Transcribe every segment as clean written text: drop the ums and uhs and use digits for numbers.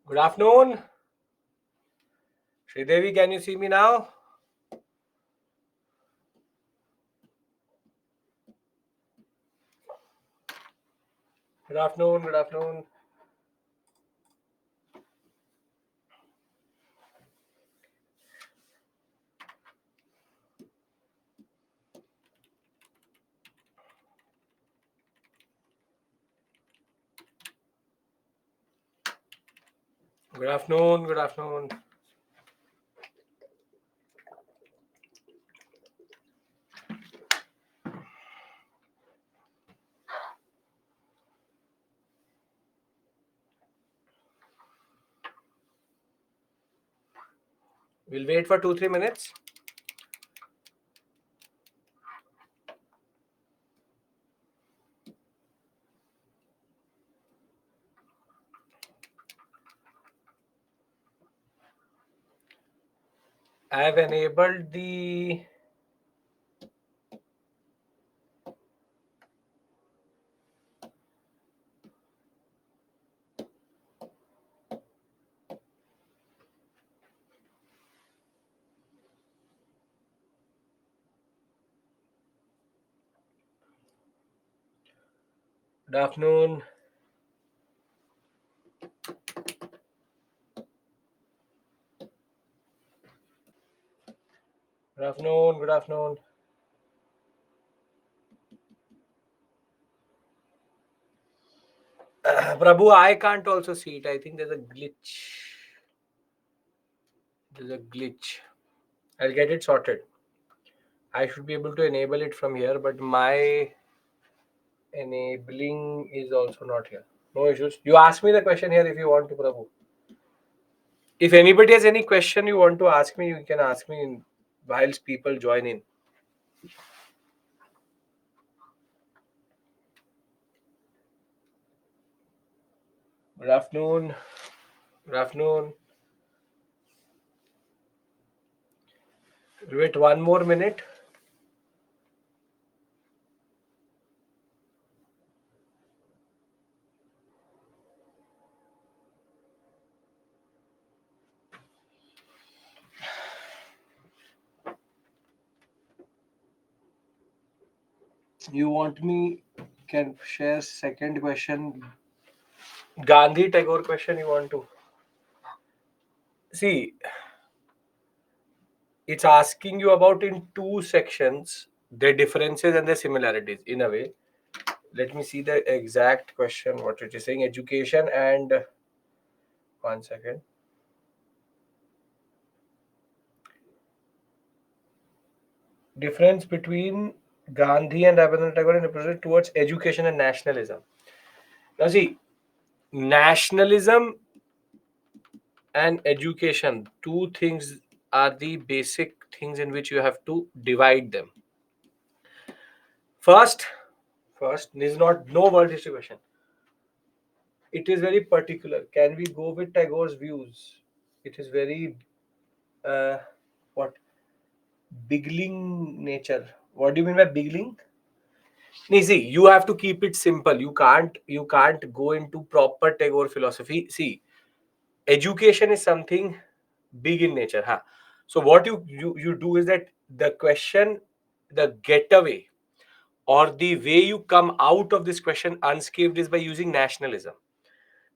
Good afternoon. Sridevi, can you see me now? Good afternoon. Good afternoon. Good afternoon. Good afternoon. We'll wait for 2-3 minutes. I have enabled the good afternoon. Good afternoon. Good afternoon. Prabhu, I can't also see it. I think there's a glitch. There's a glitch. I'll get it sorted. I should be able to enable it from here, but my enabling is also not here. No issues. You ask me the question here if you want to, Prabhu. If anybody has any question you want to ask me, you can ask me whilst people join in. Good afternoon. Good afternoon. Wait one more minute. You want me can share second question. Gandhi Tagore question you want to see. It's asking you about in two sections the differences and the similarities in a way. Let me see the exact question what it is saying. Education and 1 second. Difference between Gandhi and Rabindranath Tagore in approach towards education and nationalism. Now see, nationalism and education, two things are the basic things in which you have to divide them. First, this is not no world history question. It is very particular. Can we go with Tagore's views? It is very what bigling nature. What do you mean by bigling? See, you have to keep it simple. You can't go into proper Tagore philosophy. See, education is something big in nature. Huh? So what you do is that the question, the getaway, or the way you come out of this question unscathed is by using nationalism.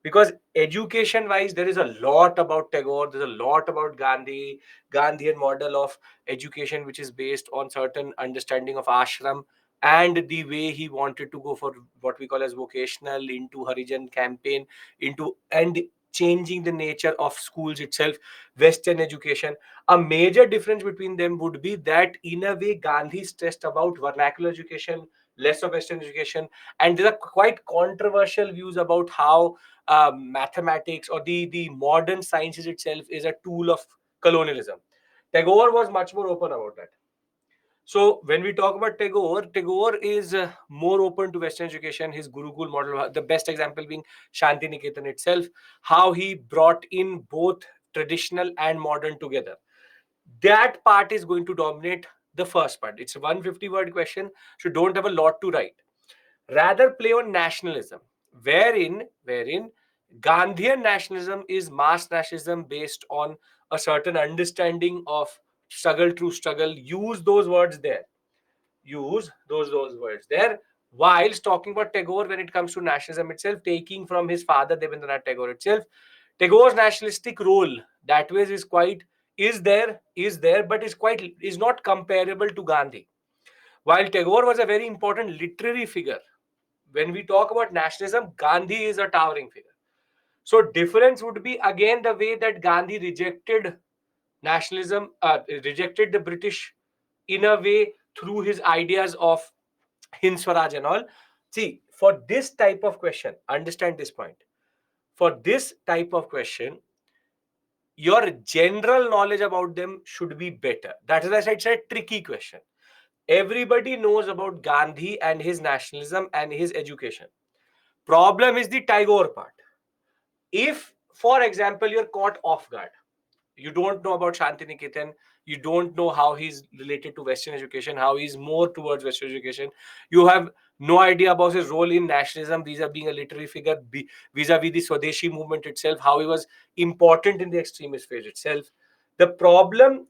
Because education wise there is a lot about Tagore, there's a lot about Gandhian model of education which is based on certain understanding of ashram, and the way he wanted to go for what we call as vocational into Harijan campaign into and changing the nature of schools itself, Western education. A major difference between them would be that in a way Gandhi stressed about vernacular education, less of Western education, and there are quite controversial views about how mathematics or the modern sciences itself is a tool of colonialism. Tagore was much more open about that. So when we talk about Tagore is more open to Western education. His Gurukul model, the best example being Shantiniketan itself, how he brought in both traditional and modern together. That part is going to dominate the first part. It's a 150-word question, so don't have a lot to write. Rather play on nationalism, wherein Gandhian nationalism is mass nationalism based on a certain understanding of struggle through struggle. Use those words there. Use those words there. Whilst talking about Tagore, when it comes to nationalism itself, taking from his father Devendranath Tagore itself, Tagore's nationalistic role that way is there, but is not comparable to Gandhi. While Tagore was a very important literary figure, when we talk about nationalism, Gandhi is a towering figure. So difference would be again the way that Gandhi rejected nationalism, rejected the British in a way through his ideas of Hind Swaraj and all. See, for this type of question, understand this point. For this type of question, your general knowledge about them should be better. That is why I said it's a tricky question. Everybody knows about Gandhi and his nationalism and his education. Problem is the Tagore part. If, for example, you're caught off guard, you don't know about Shantiniketan, you don't know how he's related to Western education, how he's more towards Western education, you have no idea about his role in nationalism vis-a-vis being a literary figure, vis-a-vis the Swadeshi movement itself, how he was important in the extremist phase itself. The problem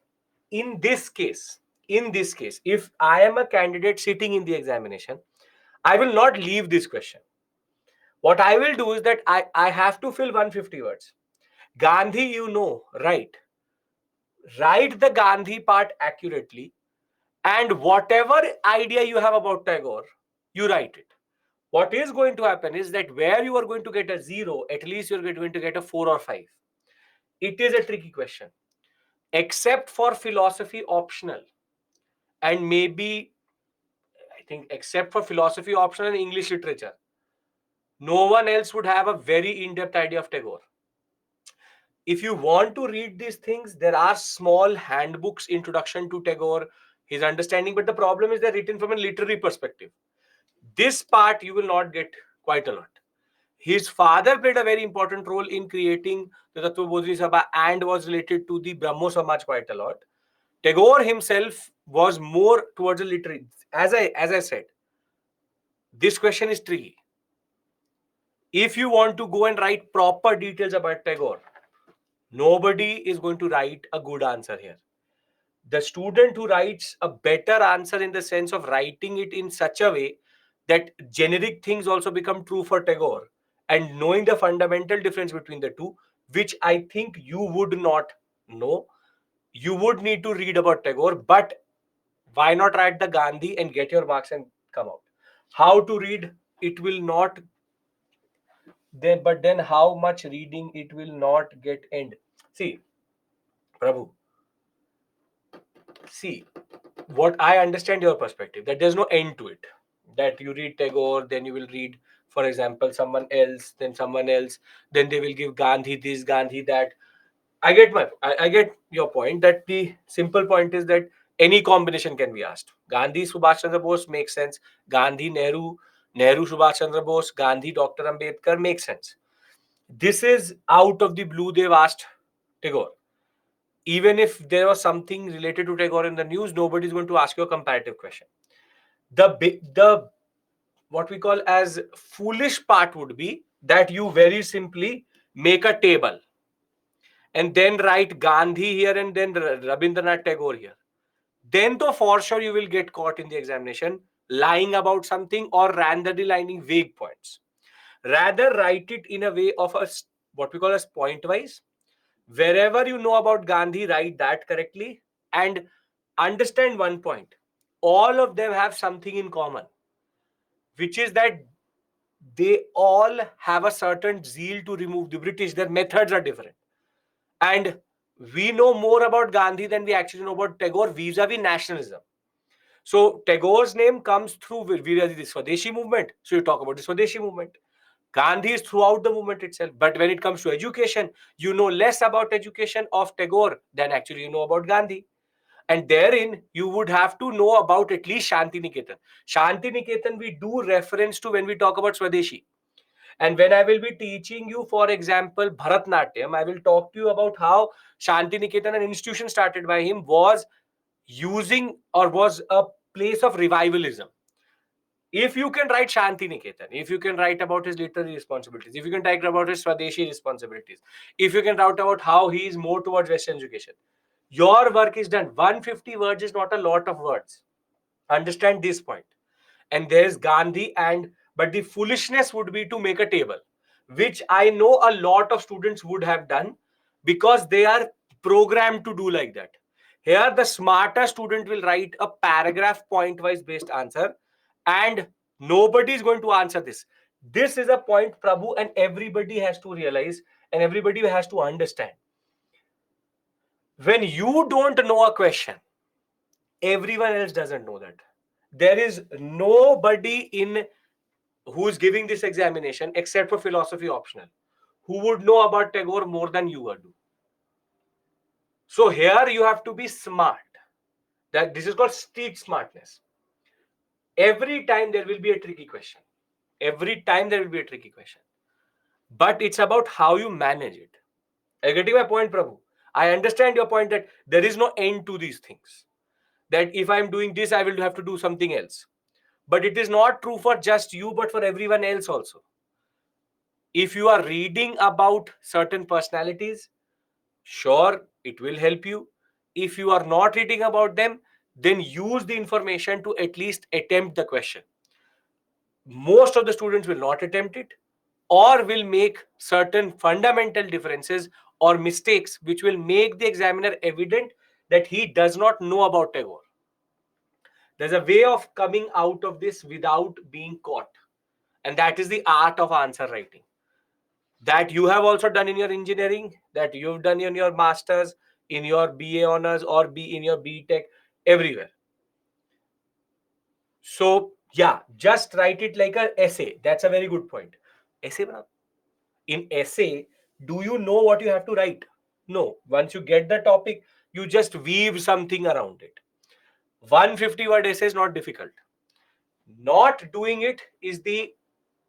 in this case, if I am a candidate sitting in the examination, I will not leave this question. What I will do is that I have to fill 150 words. Gandhi, right? Write the Gandhi part accurately, and whatever idea you have about Tagore, you write it. What is going to happen is that where you are going to get a 0, at least you're going to get a 4 or 5. It is a tricky question. Except for philosophy optional, and maybe, I think, except for philosophy optional and English literature, no one else would have a very in-depth idea of Tagore. If you want to read these things, there are small handbooks, introduction to Tagore, his understanding, but the problem is they're written from a literary perspective. This part you will not get quite a lot. His father played a very important role in creating the Tattvabodhi Sabha and was related to the Brahmo Samaj quite a lot. Tagore himself was more towards a literary. As I said, this question is tricky. If you want to go and write proper details about Tagore, nobody is going to write a good answer here. The student who writes a better answer in the sense of writing it in such a way that generic things also become true for Tagore, and knowing the fundamental difference between the two, which I think you would not know. You would need to read about Tagore, but why not write the Gandhi and get your marks and come out? How to read it will not then, but then how much reading it will not get end. See, Prabhu, see, what I understand your perspective, that there's no end to it. That you read Tagore, then you will read, for example, someone else, then they will give Gandhi this, Gandhi that. I get your point. That the simple point is that any combination can be asked. Gandhi, Subhash Chandra Bose makes sense. Gandhi, Nehru, Nehru, Subhash Chandra Bose, Gandhi, Dr. Ambedkar makes sense. This is out of the blue. They've asked Tagore. Even if there was something related to Tagore in the news, nobody is going to ask you a comparative question. The what we call as foolish part would be that you very simply make a table and then write Gandhi here and then Rabindranath Tagore here. Then though for sure you will get caught in the examination lying about something or randomly lining vague points. Rather write it in a way of what we call as point wise. Wherever you know about Gandhi, write that correctly, and understand one point. All of them have something in common, which is that they all have a certain zeal to remove the British. Their methods are different. And we know more about Gandhi than we actually know about Tagore vis-a-vis nationalism. So Tagore's name comes through vis-a-vis the Swadeshi movement. So you talk about the Swadeshi movement. Gandhi is throughout the movement itself. But when it comes to education, you know less about education of Tagore than actually you know about Gandhi. And therein, you would have to know about at least Shantiniketan. Shantiniketan we do reference to when we talk about Swadeshi. And when I will be teaching you, for example, Bharatnatyam, I will talk to you about how Shantiniketan, an institution started by him, was using or was a place of revivalism. If you can write Shanti Niketan, if you can write about his literary responsibilities, if you can write about his Swadeshi responsibilities, if you can write about how he is more towards Western education, your work is done. 150 words is not a lot of words. Understand this point. And there's Gandhi, and but the foolishness would be to make a table, which I know a lot of students would have done because they are programmed to do like that. Here, the smarter student will write a paragraph point wise based answer, and nobody is going to answer this. This is a point, Prabhu, and everybody has to realize and everybody has to understand. When you don't know a question, everyone else doesn't know that. There is nobody in who is giving this examination except for philosophy optional who would know about Tagore more than you would do. So here you have to be smart. That this is called street smartness. Every time there will be a tricky question. Every time there will be a tricky question. But it's about how you manage it. Are you getting my point, Prabhu? I understand your point that there is no end to these things. That if I'm doing this, I will have to do something else. But it is not true for just you, but for everyone else also. If you are reading about certain personalities, sure, it will help you. If you are not reading about them, then use the information to at least attempt the question. Most of the students will not attempt it or will make certain fundamental differences or mistakes which will make the examiner evident that he does not know about Tagore. There's a way of coming out of this without being caught, and that is the art of answer writing. That you have also done in your engineering, that you've done in your masters, in your BA honors, or B in your BTech, everywhere. So yeah, just write it like an essay. That's a very good point. Essay, in essay, do you know what you have to write? No. Once you get the topic, you just weave something around it. 150 word essay is not difficult. Not doing it is the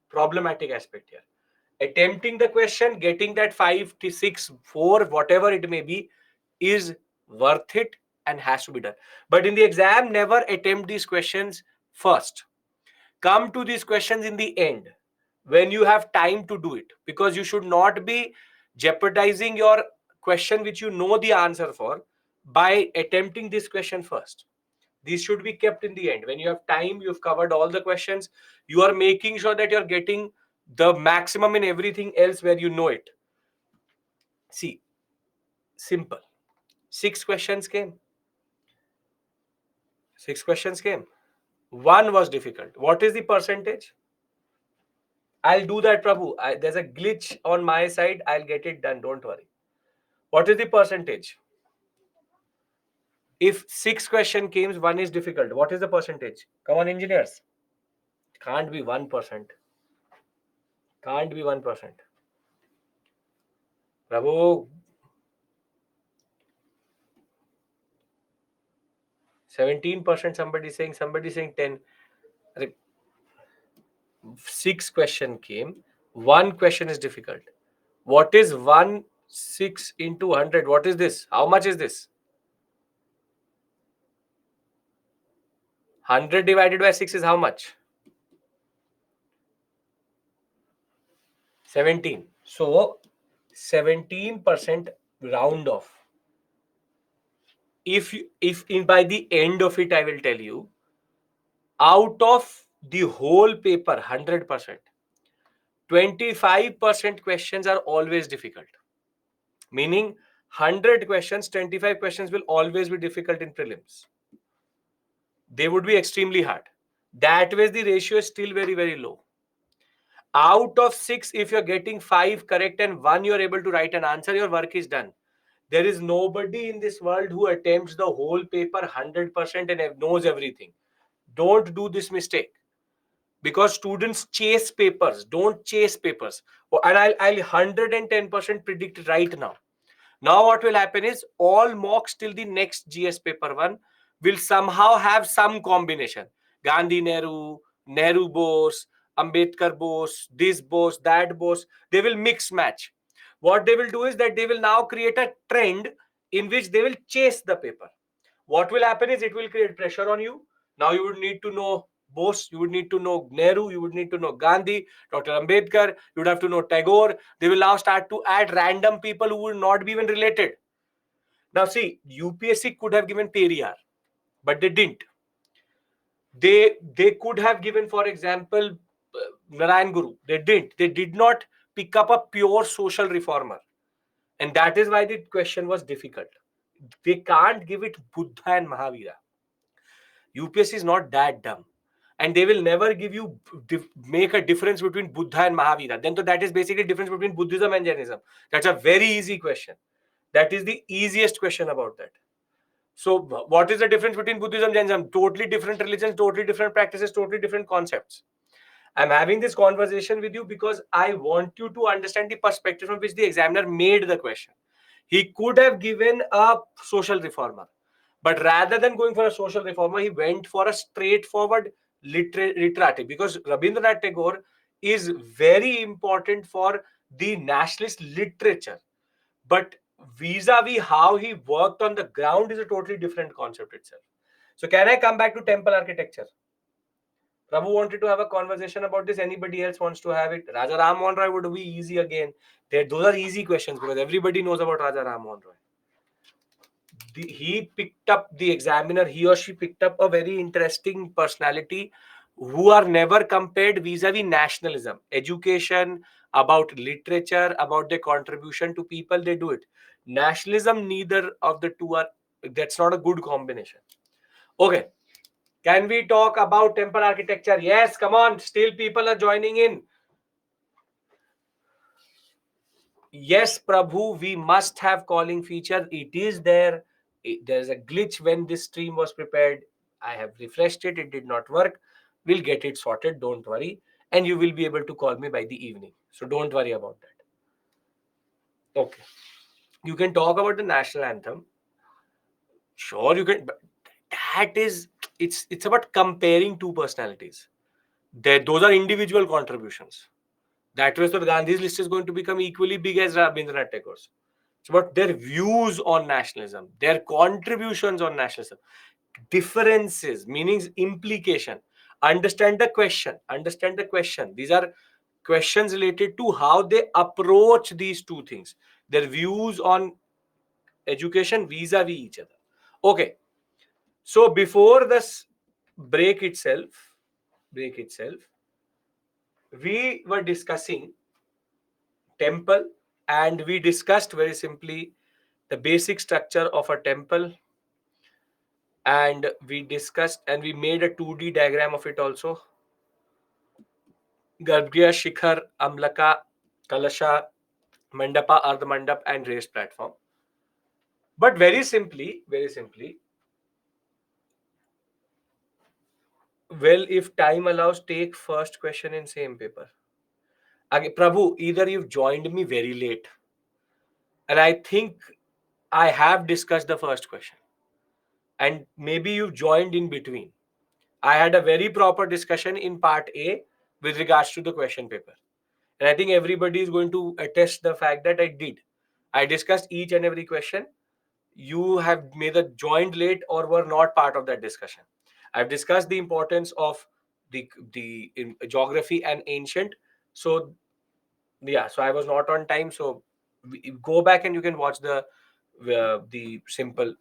problematic aspect here. Attempting the question, getting that 5 to 6, 4, whatever it may be, is worth it and has to be done. But in the exam, never attempt these questions first. Come to these questions in the end when you have time to do it, because you should not be jeopardizing your question which you know the answer for by attempting this question first. These should be kept in the end. When you have time, you've covered all the questions, you are making sure that you're getting the maximum in everything else where you know it. See, simple. 6 questions came. 6 questions came. One was difficult. What is the percentage? I'll do that, Prabhu. There's a glitch on my side. I'll get it done. Don't worry. What is the percentage? If 6 question came, one is difficult. What is the percentage? Come on, engineers. Can't be 1%. Can't be 1%. Prabhu, 17%. Somebody saying 10. 6 question came. One question is difficult. What is 1/6 into 100? What is this? How much is this? 100 divided by 6 is how much? 17. So 17% round off. If by the end of it, I will tell you, out of the whole paper, 100%, 25% questions are always difficult. Meaning 100 questions, 25 questions will always be difficult in prelims. They would be extremely hard. That way, the ratio is still very, very low. Out of 6, if you're getting 5 correct and 1 you're able to write an answer, your work is done. There is nobody in this world who attempts the whole paper 100% and knows everything. Don't do this mistake, because students chase papers. Don't chase papers. And I'll 110% predict right now. Now what will happen is all mocks till the next GS paper 1 will somehow have some combination. Gandhi Nehru, Nehru Bose, Ambedkar Bose, this Bose, that Bose. They will mix match. What they will do is that they will now create a trend in which they will chase the paper. What will happen is it will create pressure on you. Now you would need to know Bose, you would need to know Nehru, you would need to know Gandhi, Dr. Ambedkar, you would have to know Tagore. They will now start to add random people who will not be even related. Now see, UPSC could have given Periyar, but they didn't. They could have given, for example, Narayan Guru. They didn't. They did not pick up a pure social reformer. And that is why the question was difficult. They can't give it Buddha and Mahavira. UPSC is not that dumb. And they will never give you, make a difference between Buddha and Mahavira. Then so that is basically difference between Buddhism and Jainism. That's a very easy question. That is the easiest question about that. So what is the difference between Buddhism and Jainism? Totally different religions, totally different practices, totally different concepts. I'm having this conversation with you because I want you to understand the perspective from which the examiner made the question. He could have given a social reformer, but rather than going for a social reformer, he went for a straightforward literati, because Rabindranath Tagore is very important for the nationalist literature. But vis-a-vis how he worked on the ground is a totally different concept itself. So can I come back to temple architecture? Prabhu wanted to have a conversation about this. Anybody else wants to have it? Raja Ram Mohan Roy would be easy again. Those are easy questions because everybody knows about Raja Ram Mohan Roy. He picked up, the examiner, he or she picked up a very interesting personality who are never compared vis-a-vis nationalism, education, about literature, about their contribution to people. They do it. Nationalism, neither of the two are. That's not a good combination. Okay. Can we talk about temple architecture? Yes, come on. Still people are joining in. Yes, Prabhu, we must have calling feature. It is there. There's a glitch when this stream was prepared. I have refreshed it. It did not work. We'll get it sorted. Don't worry. And you will be able to call me by the evening. So don't worry about that. Okay. You can talk about the national anthem. Sure, you can. But that is, it's about comparing two personalities. Those are individual contributions. That way, so Gandhi's list is going to become equally big as Rabindranath Tagore's. It's about their views on nationalism, their contributions on nationalism, differences, meanings, implication. Understand the question. Understand the question. These are questions related to how they approach these two things, their views on education vis-a-vis each other. Okay. So before this break itself, we were discussing temple, and we discussed very simply the basic structure of a temple, and we discussed and we made a 2D diagram of it also. Garbhagriha, Shikhar, Amlaka, Kalasha, Mandapa, Ardha Mandap, and raised platform. But very simply, well, if time allows, take first question in same paper. Again, Prabhu, either you've joined me very late, and I think I have discussed the first question, and maybe you've joined in between. I had a very proper discussion in part A with regards to the question paper. And I think everybody is going to attest the fact that I did. I discussed each and every question. You have either joined late or were not part of that discussion. I've discussed the importance of the in geography and ancient. So yeah, so I was not on time. So go back and you can watch the simple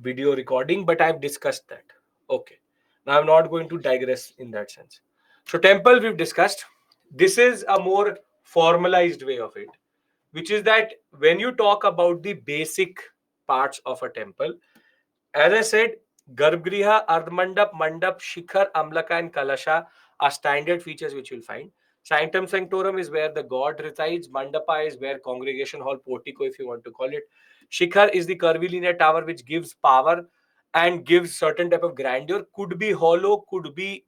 video recording, but I've discussed that. Okay. Now I'm not going to digress in that sense. So temple we've discussed. This is a more formalized way of it, which is that when you talk about the basic parts of a temple, as I said, Garbhagriha, Ardhamandap, Mandap, Shikhar, Amlaka, and Kalasha are standard features which you'll find. Sanctum Sanctorum is where the god resides. Mandapa is where congregation hall, portico, if you want to call it. Shikhar is the curvilinear tower which gives power and gives certain type of grandeur. Could be hollow, could be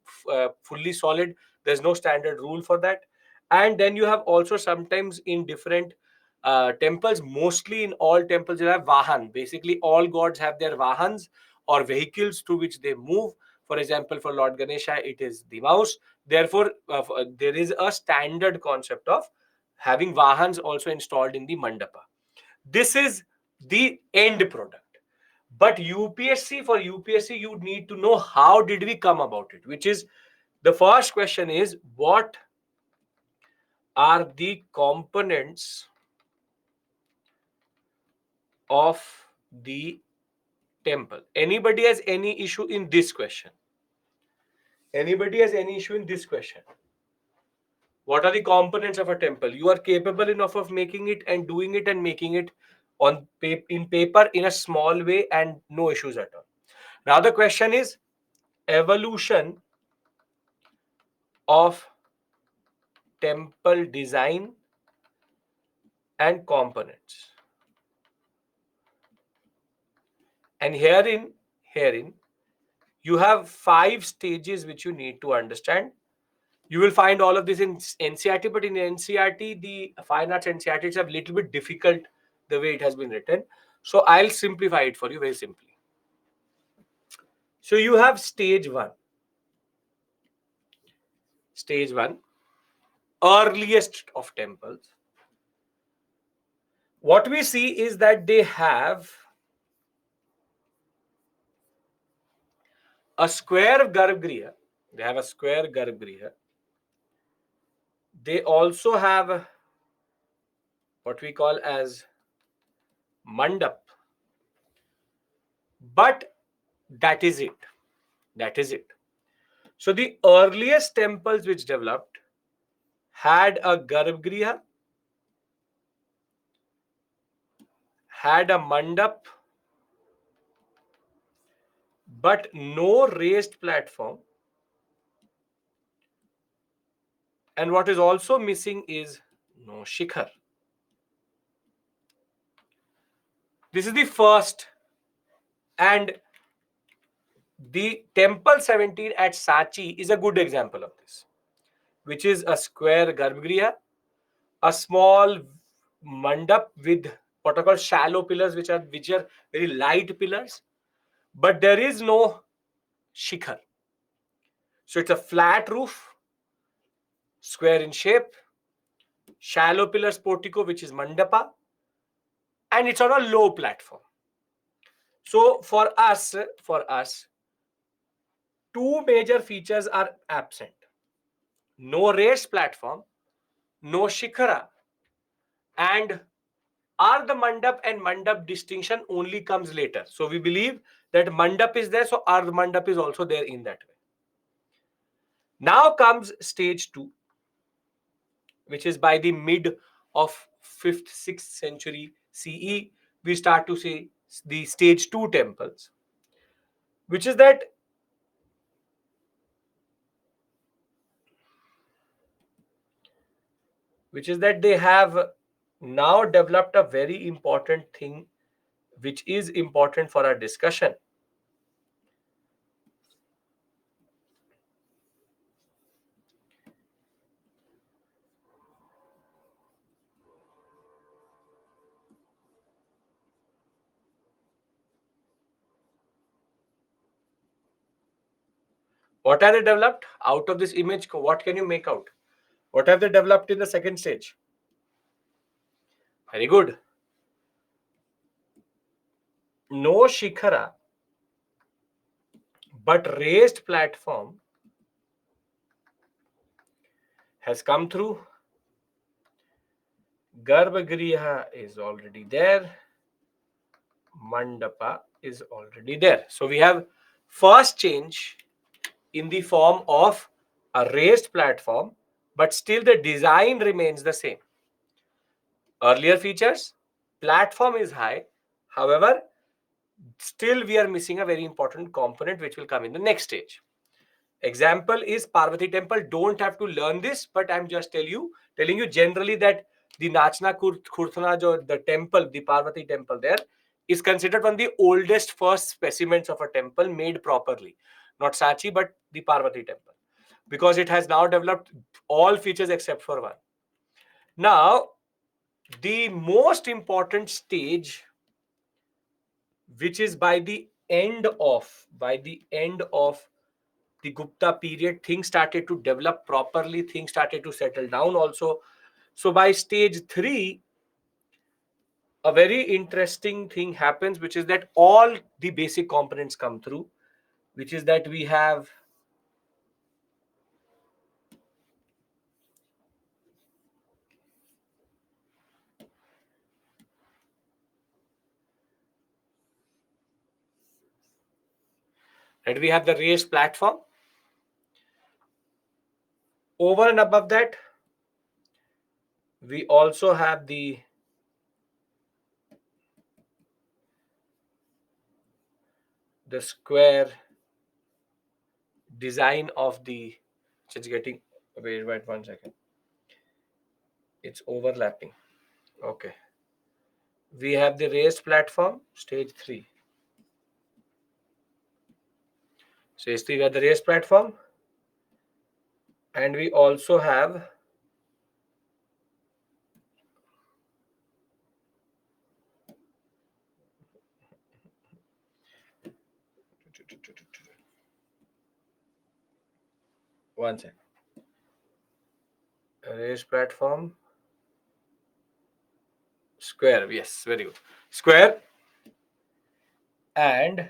fully solid. There's no standard rule for that. And then you have also sometimes in different temples, mostly in all temples, you have Vahan. Basically, all gods have their Vahans or vehicles through which they move. For example, for Lord Ganesha, it is the mouse. Therefore, there is a standard concept of having Vahans also installed in the mandapa. This is the end product. But UPSC, you need to know how did we come about it, which is the first question is, what are the components of the temple? Anybody has any issue in this question? Anybody has any issue in this question? What are the components of a temple? You are capable enough of making it and doing it and making it in paper in a small way and no issues at all. Now the question is evolution of temple design and components. And herein you have 5 stages which you need to understand. You will find all of this in NCERT, but in NCERT, the fine arts NCERT is a little bit difficult the way it has been written. So I'll simplify it for you very simply. So you have stage 1. Stage 1, earliest of temples. What we see is that they have a square Garbhagriha. They have a square Garbhagriha. They also have what we call as mandap. But that is it. That is it. So the earliest temples which developed had a Garbhagriha, had a mandap, but no raised platform. And what is also missing is no shikhar. This is the first. And the temple 17 at Sachi is a good example of this, which is a square Garbhagriha, a small mandap with what are called shallow pillars, which are very light pillars, but there is no shikhar. So it's a flat roof, square in shape, shallow pillars portico, which is mandapa, and it's on a low platform. So for us, two major features are absent: no raised platform, no shikhara, and the mandap and mandap distinction only comes later. So we believe that mandap is there, so the mandap is also there in that way. Now comes stage 2, which is by the mid of 5th, 6th century CE. We start to see the stage 2 temples, which is that they have now developed a very important thing, which is important for our discussion. What are they developed out of this image? What can you make out? What have they developed in the second stage? Very good. No shikhara, but raised platform has come through. Garbhagriha is already there. Mandapa is already there. So we have first change in the form of a raised platform, but still the design remains the same. Earlier features, platform is high. However, still we are missing a very important component which will come in the next stage. Example is Parvati temple. Don't have to learn this, but I'm just telling you generally that the Nachna Khurthana, the temple, the Parvati temple there, is considered one of the oldest first specimens of a temple made properly. Not Sachi, but the Parvati temple. Because it has now developed all features except for one. Now, the most important stage, which is by the end of the Gupta period, things started to develop properly, things started to settle down also. So by stage 3, a very interesting thing happens, which is that all the basic components come through, which is that we have the raised platform. Over and above that, we also have the square design of the, it's getting, wait 1 second, it's overlapping. Okay, we have the raised platform, stage 3. Stage 3, we have the raised platform, and we also have one second, raised platform, square, yes, very good, square, and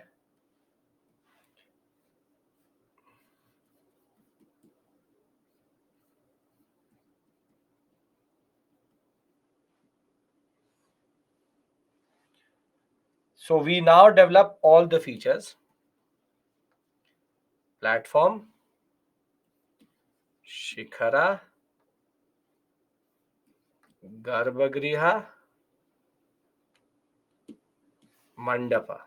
so we now develop all the features: platform, shikhara, garbhagriha, mandapa.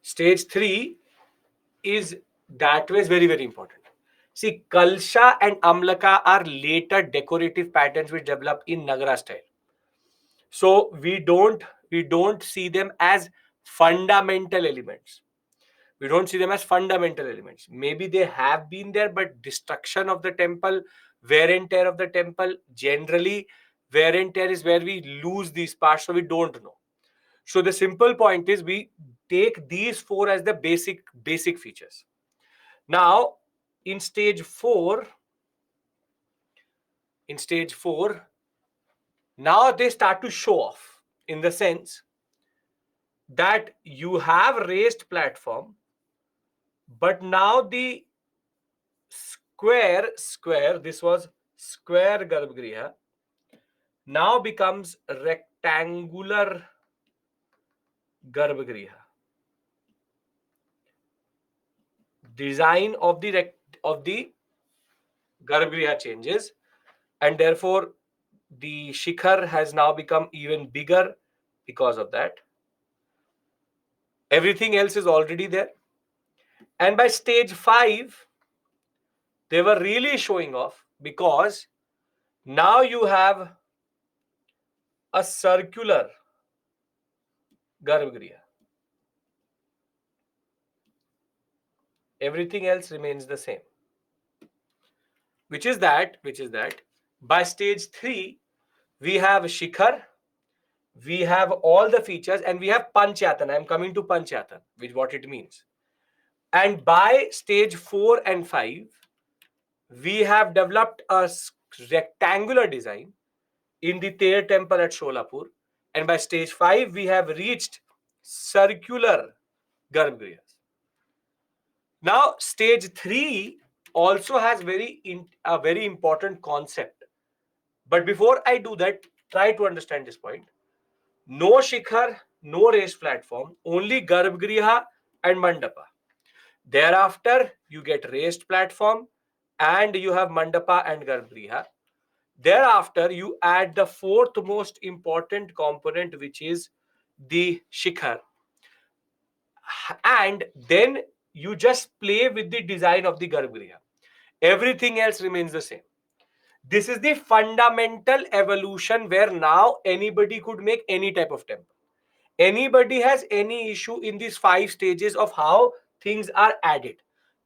Stage 3 is that way is very, very important. See, kalsha and amlaka are later decorative patterns which develop in Nagara style. So we don't see them as fundamental elements. We don't see them as fundamental elements. Maybe they have been there, but destruction of the temple, wear and tear of the temple, generally wear and tear is where we lose these parts, so we don't know. So the simple point is we take these 4 as the basic features. Now, in stage 4, now they start to show off, in the sense that you have raised platform, but now the square, this was square garbhagriha, now becomes rectangular garbhagriha. Design of the garbhagriha changes, and therefore the shikhar has now become even bigger because of that. Everything else is already there. And by stage 5, they were really showing off, because now you have a circular garbhagriha. Everything else remains the same. Which is that by stage 3, we have shikhar, we have all the features, and we have panchayatan. I am coming to panchayatan, which what it means. And by stage 4 and 5, we have developed a rectangular design in the Ter temple at Sholapur. And by stage 5, we have reached circular garbhagriha. Now, stage 3 also has a very important concept. But before I do that, try to understand this point. No shikhar, no raised platform, only garbhagriha and mandapa. Thereafter, you get raised platform and you have mandapa and garbhagriha. Thereafter, you add the 4th most important component, which is the shikhar. And then you just play with the design of the garbhagriha. Everything else remains the same. This is the fundamental evolution where now anybody could make any type of temple. Anybody has any issue in these 5 stages of how things are added.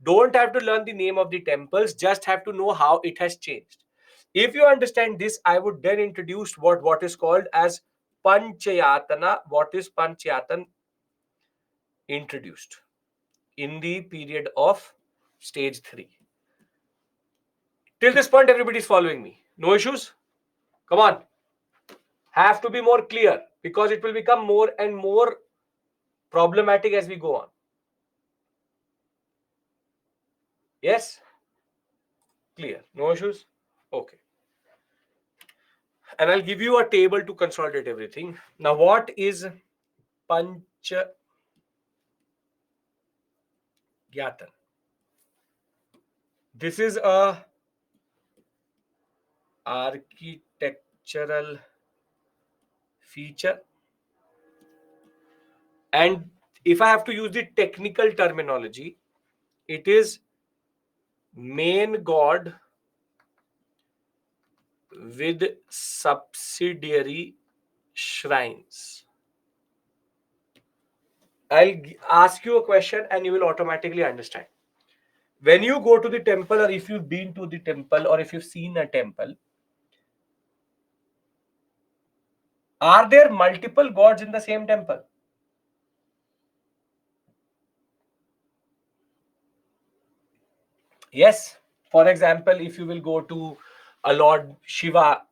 Don't have to learn the name of the temples, just have to know how it has changed. If you understand this, I would then introduce what is called as Panchayatana. What is Panchayatan? Introduced in the period of stage 3. Till this point, everybody is following me. No issues? Come on. have to be more clear, because it will become more and more problematic as we go on. Yes? Clear? No issues? Okay. And I'll give you a table to consolidate everything. Now, what is Panchagyatan? This is a architectural feature, and if I have to use the technical terminology, it is main god with subsidiary shrines. I'll ask you a question and you will automatically understand. When you go to the temple, or if you've been to the temple, or if you've seen a temple, are there multiple gods in the same temple? Yes. For example, if you will go to a Lord Shiva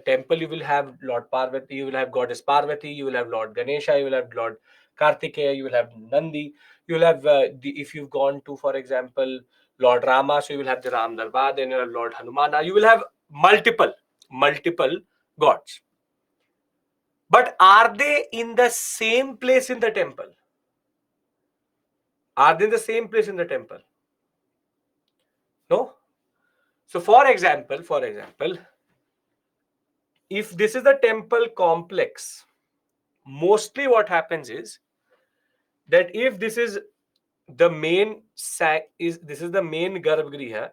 temple, you will have Lord Parvati, you will have Goddess Parvati, you will have Lord Ganesha, you will have Lord Kartikeya, you will have Nandi, you will have, if you've gone to, for example, Lord Rama, so you will have the Ram Darbar, then you have Lord Hanumana, you will have multiple gods. But are they in the same place in the temple? Are they in the same place in the temple? No. So for example, if this is the temple complex, mostly what happens is that if this is the main this is the main Garbhagriha,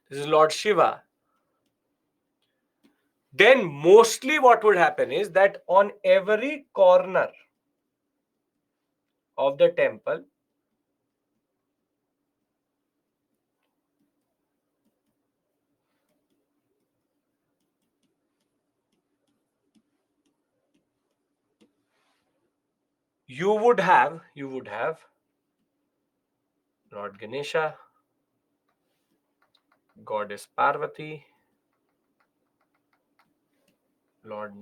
this is Lord Shiva, then mostly what would happen is that on every corner of the temple, you would have Lord Ganesha, Goddess Parvati, Lord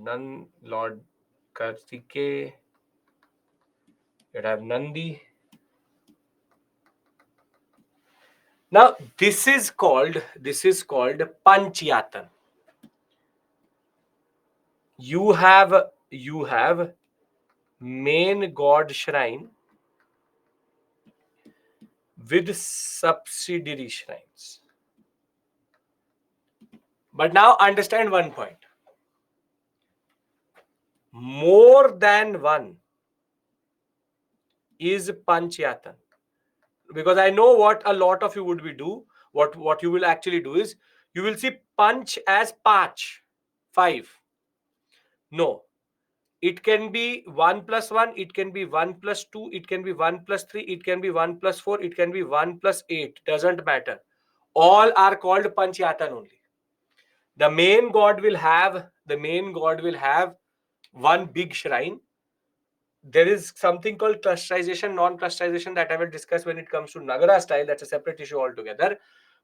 Kartikeya, you'd have Nandi. Now this is called Panchayatan. You have main god shrine with subsidiary shrines. But now understand one point. More than one is Panchayatan. Because I know what a lot of you would be do. What you will actually do is you will see Panch as Pach, 5. No. It can be 1 plus 1, it can be 1 plus 2, it can be 1 plus 3, it can be 1 plus 4, it can be 1 plus 8. Doesn't matter. All are called Panchayatan only. The main god will have one big shrine. There is something called clusterization, non-clusterization, that I will discuss when it comes to Nagara style. That's a separate issue altogether.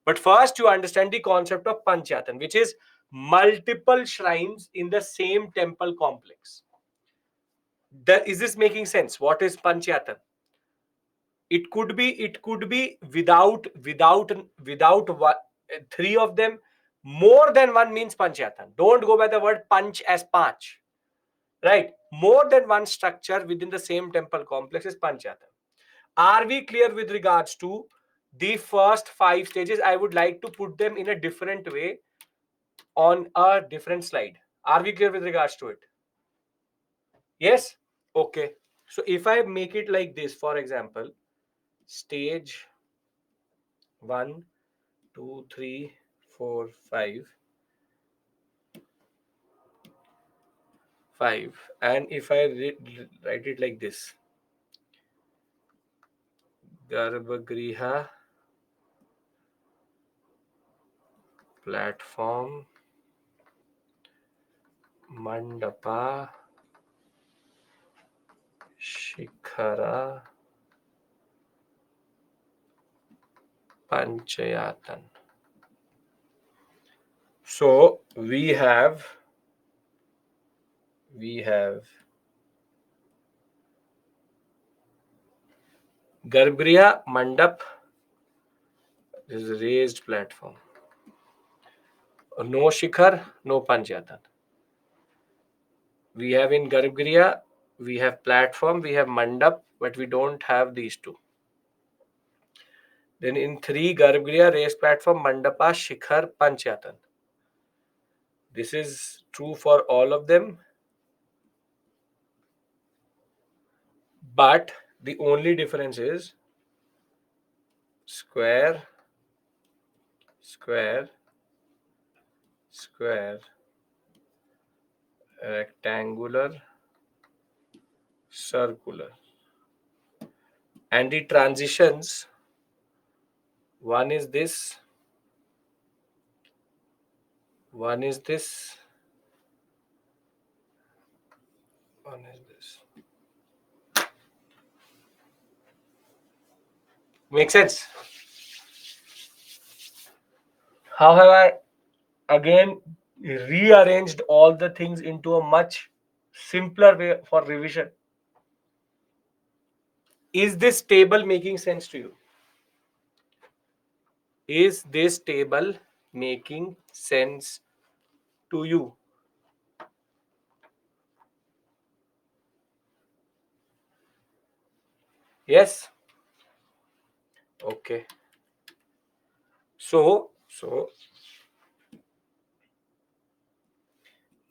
But first, you understand the concept of Panchayatan, which is multiple shrines in the same temple complex. Is this making sense? What is Panchayatan? It could be without one, 3 of them. More than one means Panchayatan. Don't go by the word Panch as Panch. Right? More than one structure within the same temple complex is Panchayatan. Are we clear with regards to the first 5 stages? I would like to put them in a different way on a different slide. Are we clear with regards to it? Yes? Okay. So if I make it like this, for example, stage 1, 2, 3, 4, 5, and if I write it like this, Garbhagriha, platform, Mandapa, Shikhara, Panchayatan. So we have Garbhagriha Mandap is a raised platform. No Shikhar, no Panchayatan. We have in Garbhagriha, we have platform, we have Mandap, but we don't have these two. Then in 3, Garbhagriha, raised platform, Mandapa, Shikhar, Panchayatan. This is true for all of them. But the only difference is square, square, square, rectangular, circular. And the transitions, one is this, one is this, one is this. Make sense? How have I again rearranged all the things into a much simpler way for revision? Is this table making sense to you? Is this table making sense to you? Yes? Okay. So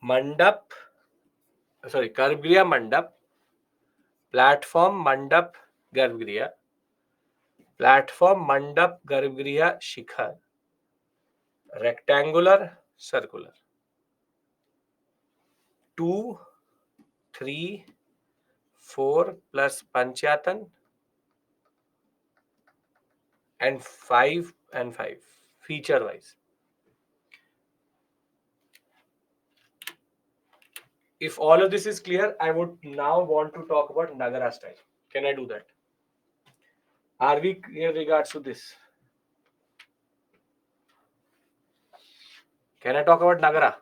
Mandap, sorry, Garbhagriha Mandap, platform Mandap Garbhagriha, platform Mandap Garbhagriha Shikhar, rectangular, circular. 2, 3, 4 plus Panchayatan and 5 and 5 feature wise. If all of this is clear, I would now want to talk about Nagara style. Can I do that? Are we clear regards to this? Can I talk about Nagara?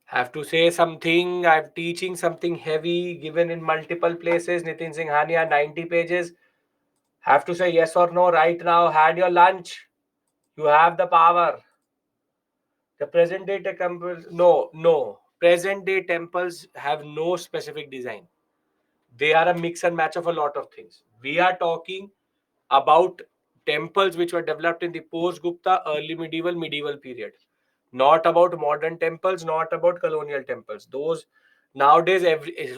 Have to say something. I'm teaching something heavy, given in multiple places. Nitin Singh Hania, 90 pages. Have to say yes or no right now. Had your lunch. You have the power. The present day temples, no. Present day temples have no specific design. They are a mix and match of a lot of things. We are talking about temples which were developed in the post-Gupta, early medieval period. Not about modern temples, not about colonial temples. Those nowadays,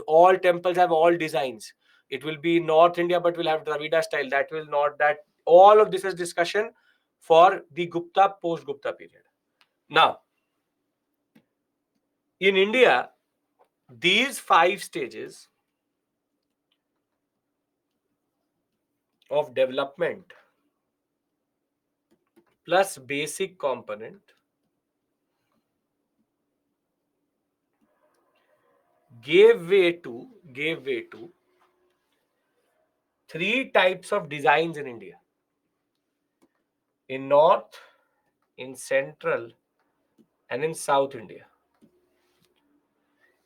all temples have all designs. It will be North India, but will have Dravida style. That will not that. All of this is discussion for the Gupta, post-Gupta period. Now, in India, these 5 stages of development plus basic component gave way to 3 types of designs in India. In North, in Central, and in South India.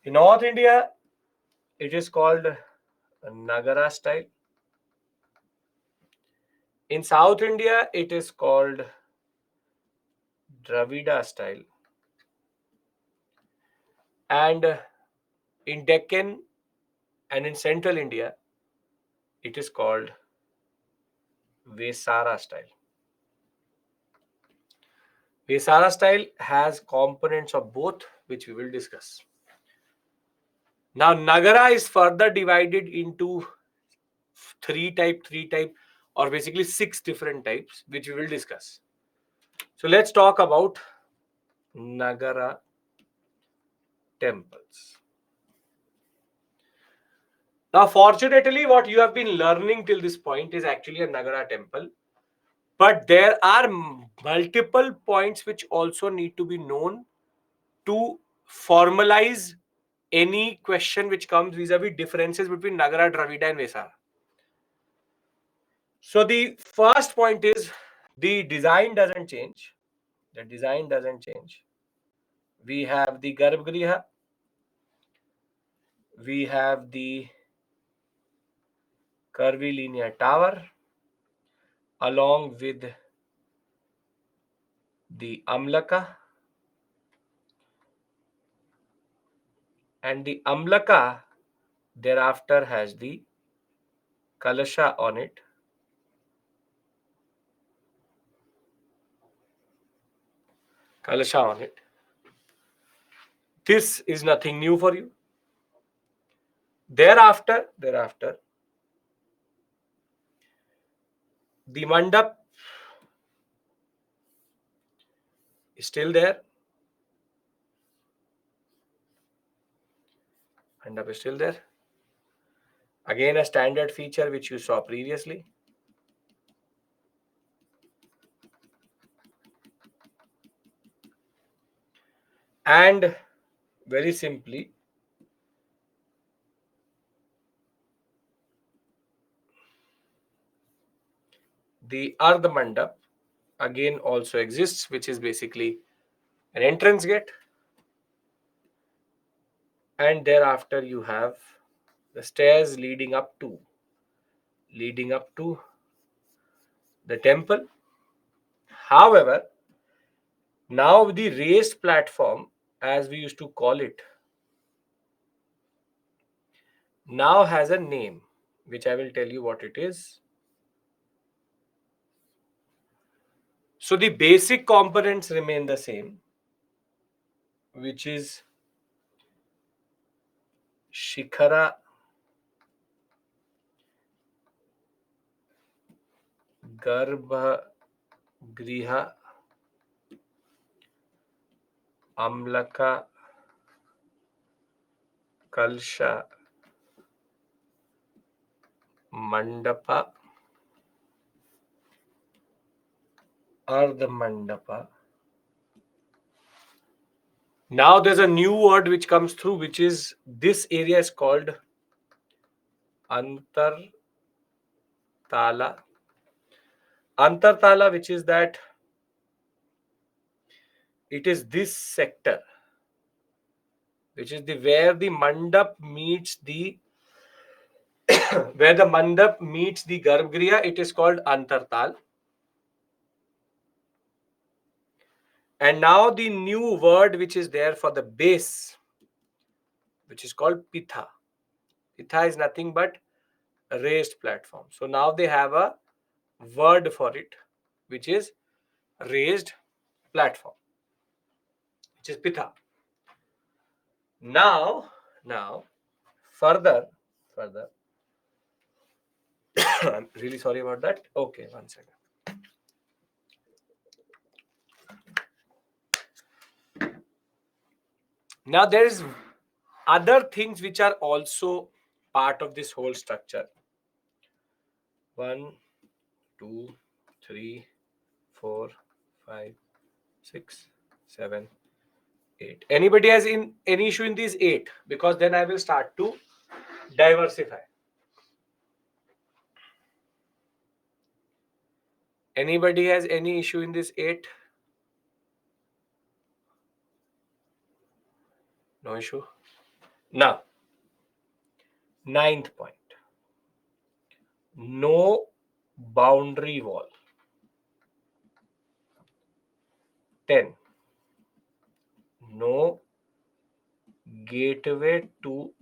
In North India, it is called Nagara style. In South India, it is called Dravida style. And in Deccan and in Central India, it is called Vesara style. Vesara style has components of both, which we will discuss. Now, Nagara is further divided into three type, or basically 6 different types, which we will discuss. So let's talk about Nagara temples. Now, fortunately, what you have been learning till this point is actually a Nagara temple. But there are multiple points which also need to be known to formalize any question which comes vis-a-vis differences between Nagara, Dravida and Vesara. So the first point is the design doesn't change. The design doesn't change. We have the Garbhagriha. We have the curvilinear tower along with the Amlaka, and the Amlaka thereafter has the Kalasha on it. Kalasha on it. This is nothing new for you. Thereafter, the mandap is still there. Mandap is still there. Again, a standard feature which you saw previously. And very simply, the Ardh Mandap again also exists, which is basically an entrance gate. And thereafter you have the stairs leading up to the temple. However, now the raised platform, as we used to call it, now has a name, which I will tell you what it is. So the basic components remain the same, which is Shikhara, Garbhagriha, Amlaka, Kalsha, Mandapa, Ardha Mandapa. Now there's a new word which comes through, which is this area is called Antartala. Antartala, which is that it is this sector, which is the where the mandap meets the where the mandap meets the Garbhagriha. It is called Antartal. And now the new word which is there for the base, which is called Pitha. Pitha is nothing but a raised platform. So now they have a word for it, which is raised platform, which is Pitha. Now, further, I'm really sorry about that. Okay, one second. Now there is other things which are also part of this whole structure. 1, 2, 3, 4, 5, 6, 7, 8. Anybody has any issue in these 8? Because then I will start to diversify. Anybody has any issue in this 8? No issue. Now, 9th point. No boundary wall. 10. No gateway to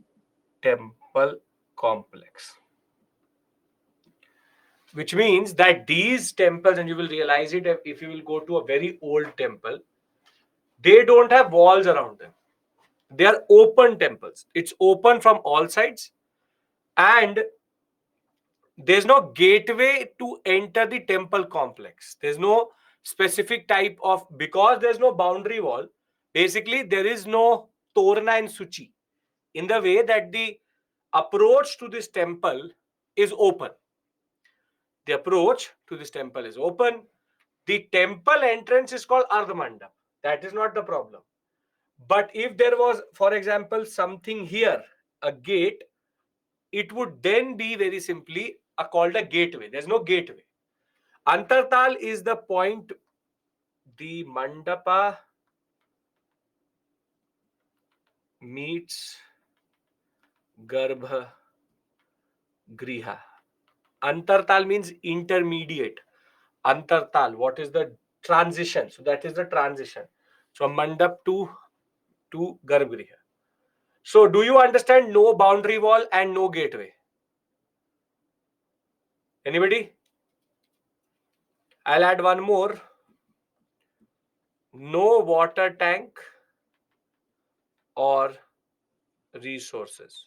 temple complex. Which means that these temples, and you will realize it if you will go to a very old temple, they don't have walls around them. They are open temples. It's open from all sides, and there's no gateway to enter the temple complex. There's no specific type of, because there's no boundary wall, basically there is no Torna and Suchi in the way that the approach to this temple is open. The approach to this temple is open. The temple entrance is called Ardha Mandap. That is not the problem. But if there was, for example, something here, a gate, it would then be very simply called a gateway. There's no gateway. Antartal is the point, the mandapa meets garbha griha. Antartal means intermediate. Antartal, what is the transition? So that is the transition from mandap to garbhagriha. So do you understand no boundary wall and no gateway? Anybody? I'll add one more. No water tank or resources.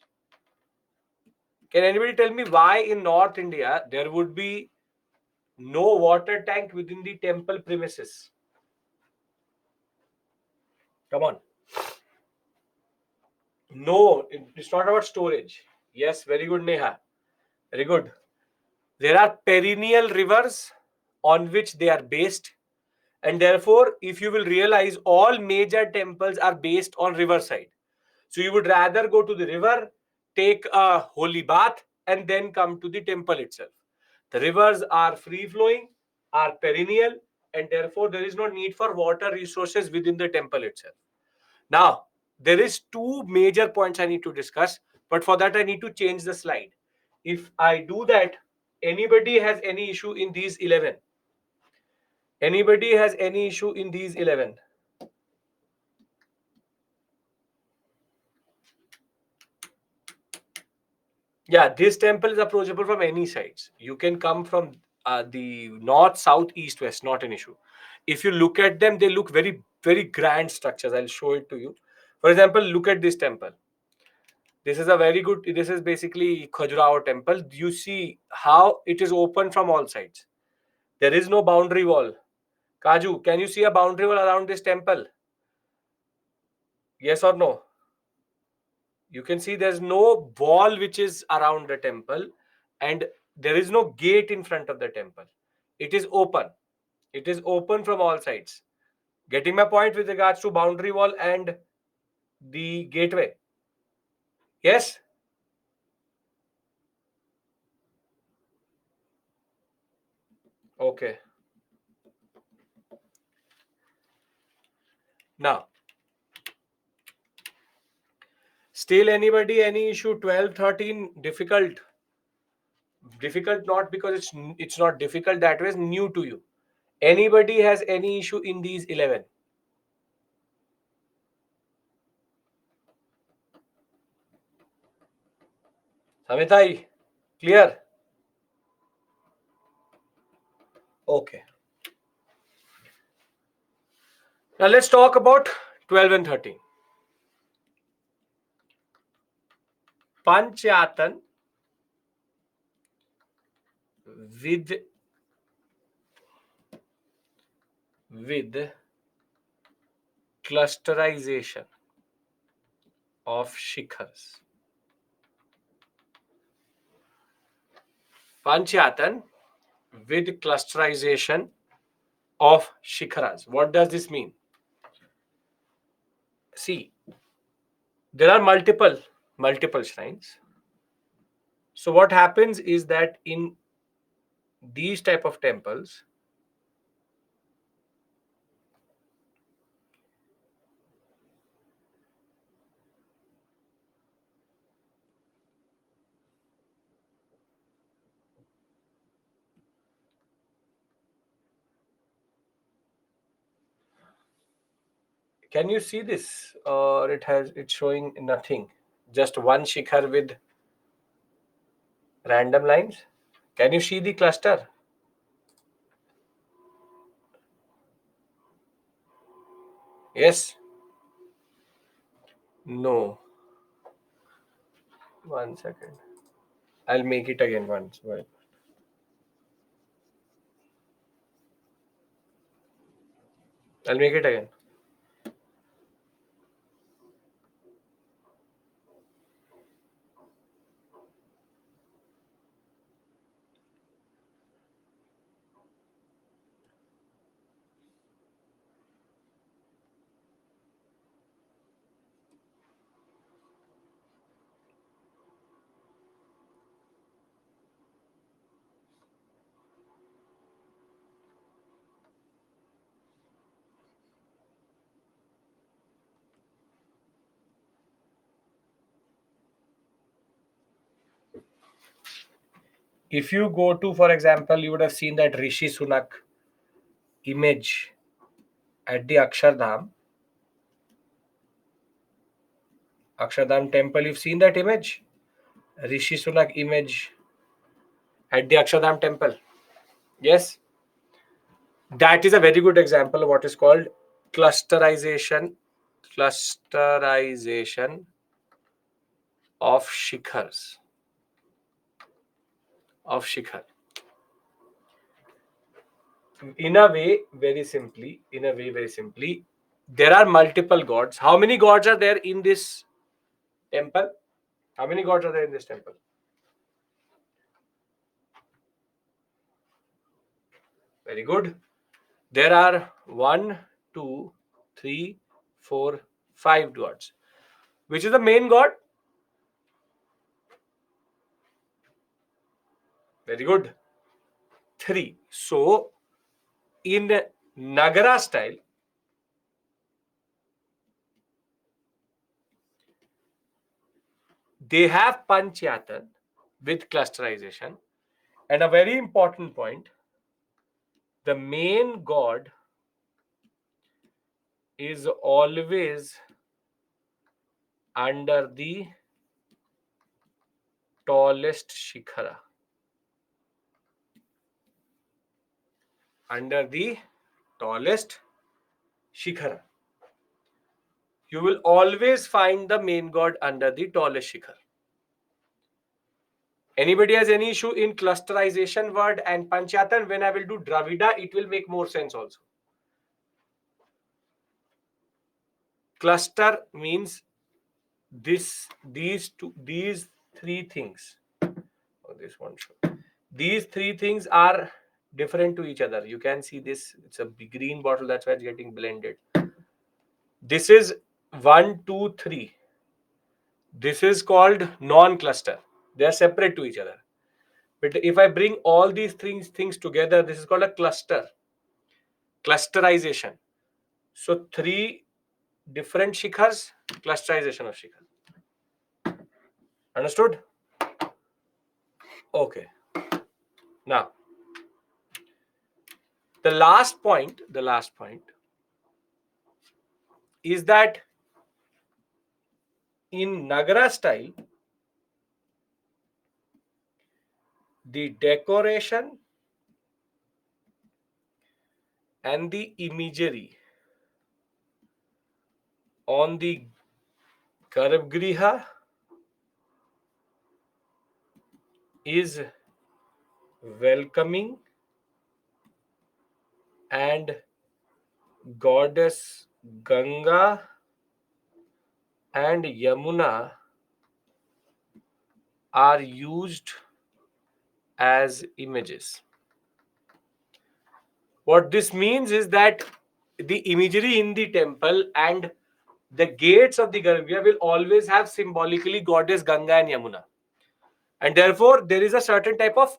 Can anybody tell me why in North India there would be no water tank within the temple premises? Come on. No, it's not about storage. Yes, very good, Neha. Very good. There are perennial rivers on which they are based, and therefore, if you will realize, all major temples are based on riverside. So you would rather go to the river, take a holy bath, and then come to the temple itself. The rivers are free flowing, are perennial, and therefore there is no need for water resources within the temple itself. Now, there is two major points I need to discuss, but for that I need to change the slide. If I do that, anybody has any issue in these 11? Anybody has any issue in these 11? Yeah, this temple is approachable from any sides. You can come from the north, south, east, west, not an issue. If you look at them, they look very, very grand structures. I'll show it to you. For example, look at this temple. This is a very good, this is basically Khajuraho temple. You see how it is open from all sides. There is no boundary wall. Kaju, can you see a boundary wall around this temple? Yes or no? You can see there's no wall which is around the temple, and there is no gate in front of the temple. It is open. It is open from all sides. Getting my point with regards to boundary wall and the gateway? Yes? Okay. Now, still anybody, any issue? 12, 13, difficult? Difficult not because it's not difficult, that was new to you. Anybody has any issue in these 11? Samitai, clear? Okay. Now let's talk about 12 and 13. Panchayatan with clusterization of shikhars. Panchayatan with clusterization of shikharas. What does this mean? See, there are multiple shrines. So what happens is that in these type of temples, can you see this, or it's showing nothing, just one shikhar with random lines? Can you see the cluster? Yes? No. One second. I'll make it again once. Well, I'll make it again. If you go to, for example, you would have seen that Rishi Sunak image at the Akshardham temple. You've seen that image? Rishi Sunak image at the Akshardham temple. Yes? That is a very good example of what is called clusterization of shikhars. In a way, very simply, there are multiple gods. How many gods are there in this temple? How many gods are there in this temple? Very good. There are 1, 2, 3, 4, 5 gods. Which is the main god? Very good. 3. So, in Nagara style, they have Panchayatan with clusterization. And a very important point, the main god is always under the tallest shikhara. Under the tallest shikhara. You will always find the main god under the tallest shikhar. Anybody has any issue in clusterization word and Panchayatan? When I will do Dravida, it will make more sense also. Cluster means these three things. Oh, this one should. These three things are different to each other. You can see this. It's a big green bottle. That's why it's getting blended. This is 1, 2, 3. This is called non-cluster. They are separate to each other. But if I bring all these things together, this is called a cluster. Clusterization. So 3 different shikhars, clusterization of shikhar. Understood? Okay. Now, the last point is that in Nagara style, the decoration and the imagery on the Garbhagriha is welcoming and goddess Ganga and Yamuna are used as images. What this means is that the imagery in the temple and the gates of the Garbhagriha will always have symbolically goddess Ganga and Yamuna. And therefore, there is a certain type of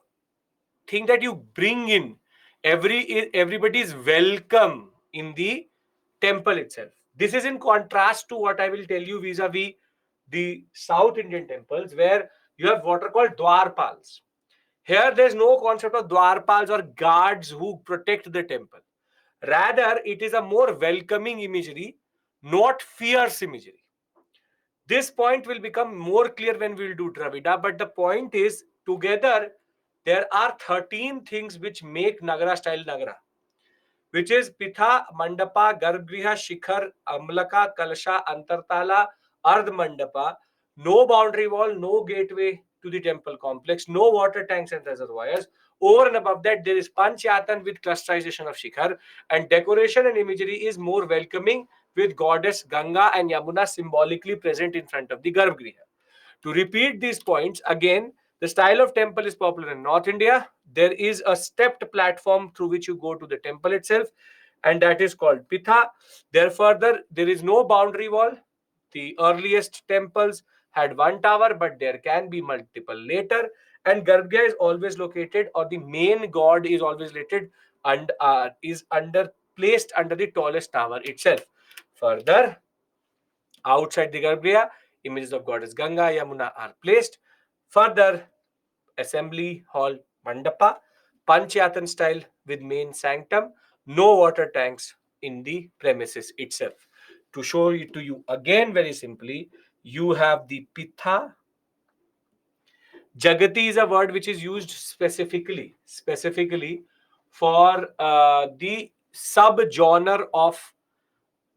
thing that you bring in. Everybody is welcome in the temple itself. This is in contrast to what I will tell you vis-a-vis the South Indian temples, where you have what are called dwarpals. Here, there is no concept of dwarpals or guards who protect the temple. Rather, it is a more welcoming imagery, not fierce imagery. This point will become more clear when we will do Dravida, but the point is, together, there are 13 things which make Nagara style Nagara, which is Pitha, Mandapa, Garbhagriha, Shikhar, Amlaka, Kalasha, Antartala, Ardh Mandapa, no boundary wall, no gateway to the temple complex, no water tanks and reservoirs. Over and above that, there is Panchayatan with clusterization of Shikhar, and decoration and imagery is more welcoming with goddess Ganga and Yamuna symbolically present in front of the Garbhagriha. To repeat these points again, the style of temple is popular in North India. There is a stepped platform through which you go to the temple itself, and that is called Pitha. There further, there is no boundary wall. The earliest temples had one tower, but there can be multiple later. And Garbhagriha is always located, or the main god is always located and placed under the tallest tower itself. Further, outside the Garbhagriha, images of goddess Ganga, Yamuna are placed. Further, assembly hall mandapa, Panchayatan style with main sanctum, no water tanks in the premises itself. To show it to you again very simply, you have the pitha. Jagati is a word which is used specifically for the sub-genre of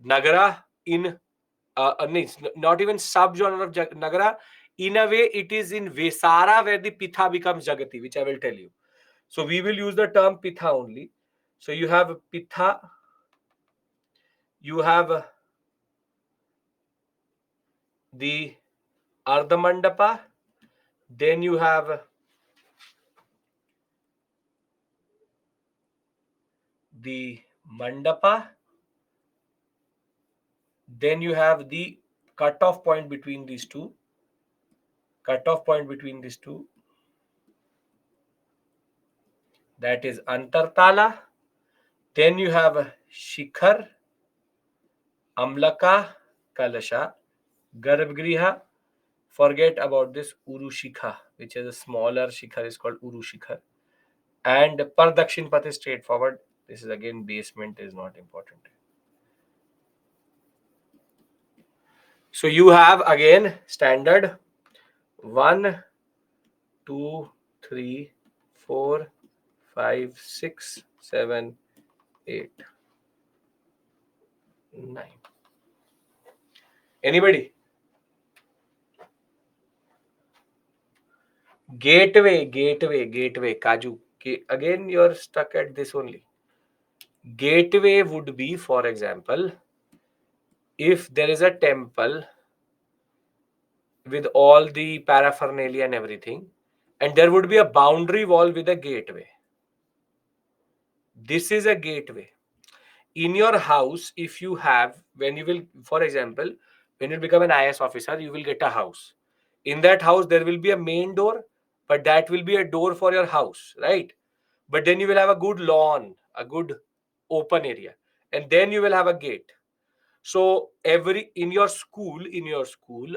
Nagara in not even sub-genre of Nagara. In a way, it is in Vesara where the Pitha becomes Jagati, which I will tell you. So we will use the term Pitha only. So you have Pitha, you have the Ardhamandapa, then you have the Mandapa, then you have the cutoff point between these two. That is Antartala. Then you have Shikhar, Amlaka, Kalasha, Garbhgriha. Forget about this Urushikha, which is a smaller Shikhar, is called Urushikha. And Pardakshin Path is straightforward. This is again basement is not important. So you have again standard 1, 2, 3, 4, 5, 6, 7, 8, 9. Anybody? Gateway, Kaju. Again, you're stuck at this only. Gateway would be, for example, if there is a temple with all the paraphernalia and everything, and there would be a boundary wall with a gateway. This is a gateway. In your house, if you have, when you will, for example, when you become an IS officer, you will get a house. In that house, there will be a main door, but that will be a door for your house, right? But then you will have a good lawn, a good open area, and then you will have a gate. So every in your school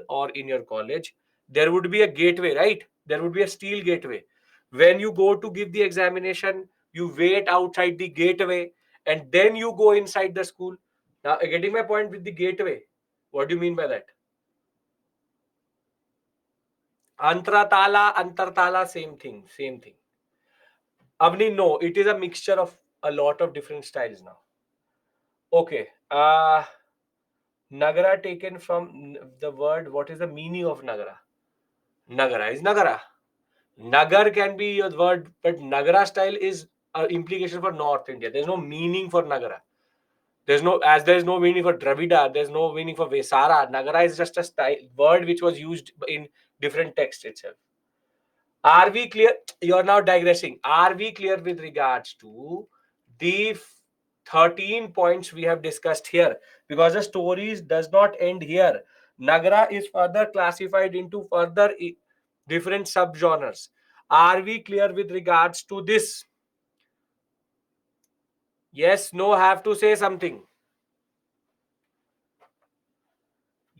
or in your college, there would be a gateway, right? There would be a steel gateway. When you go to give the examination, you wait outside the gateway and then you go inside the school. Now, getting my point with the gateway, what do you mean by that? Antartala, same thing. Avni, no, it is a mixture of a lot of different styles now. Okay. Nagara taken from the word, what is the meaning of Nagara? Nagara is Nagara. Nagar can be your word, but Nagara style is an implication for North India. There's no meaning for Nagara. There is no meaning for Dravida, there's no meaning for Vesara. Nagara is just a style word which was used in different texts itself. Are we clear? You're now digressing. Are we clear with regards to the 13 points we have discussed here? Because the stories does not end here. Nagara is further classified into further different subgenres. Are we clear with regards to this? Yes, no, have to say something.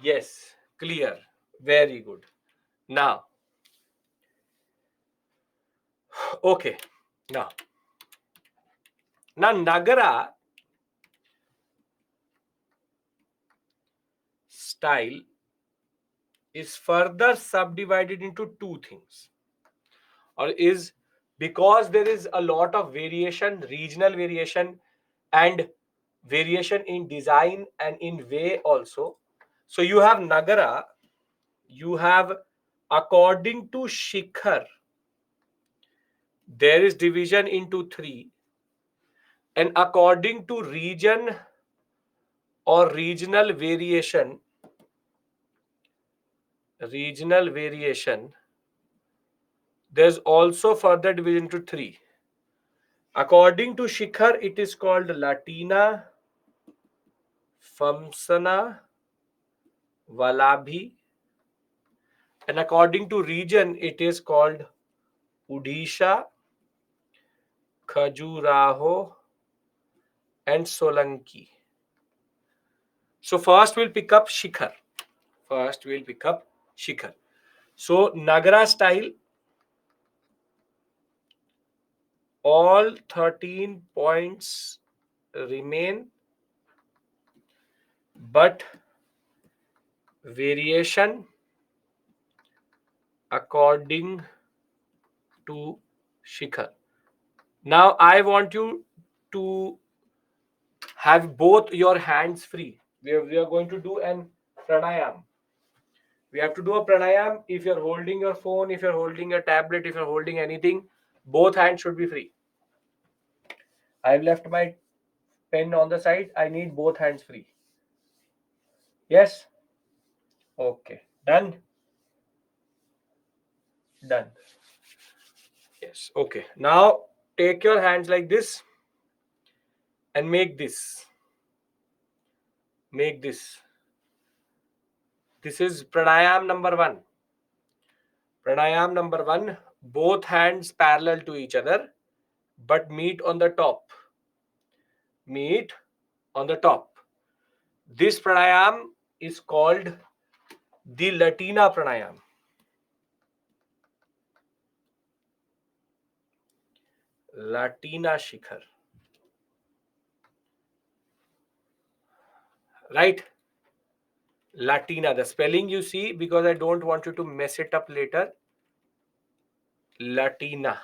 Yes, clear. Very good. Now, okay. Now, Nagara style is further subdivided into two things, or is because there is a lot of variation, regional variation, and variation in design and in way also. So you have Nagara, you have according to Shikhar, there is division into three, and according to region or regional variation, there's also further division into three. According to Shikhar, it is called Latina, Famsana, Valabhi, and according to region, it is called Odisha, Khajuraho, and Solanki. So first we'll pick up Shikhar. So Nagara style All 13 points remain, but variation according to Shikhar. Now I want you to have both your hands free. We are going to do an pranayam. We have to do a pranayam. If you're holding your phone, if you're holding your tablet, if you're holding anything, both hands should be free. I've left my pen on the side. I need both hands free. Yes? Okay. Done? Done. Yes. Okay. Now take your hands like this and make this. Make this. This is pranayam number 1. Pranayam number 1. Both hands parallel to each other, but meet on the top. Meet on the top. This pranayam is called the Latina pranayam. Latina Shikhar. Right? Latina. The spelling you see, because I don't want you to mess it up later. Latina.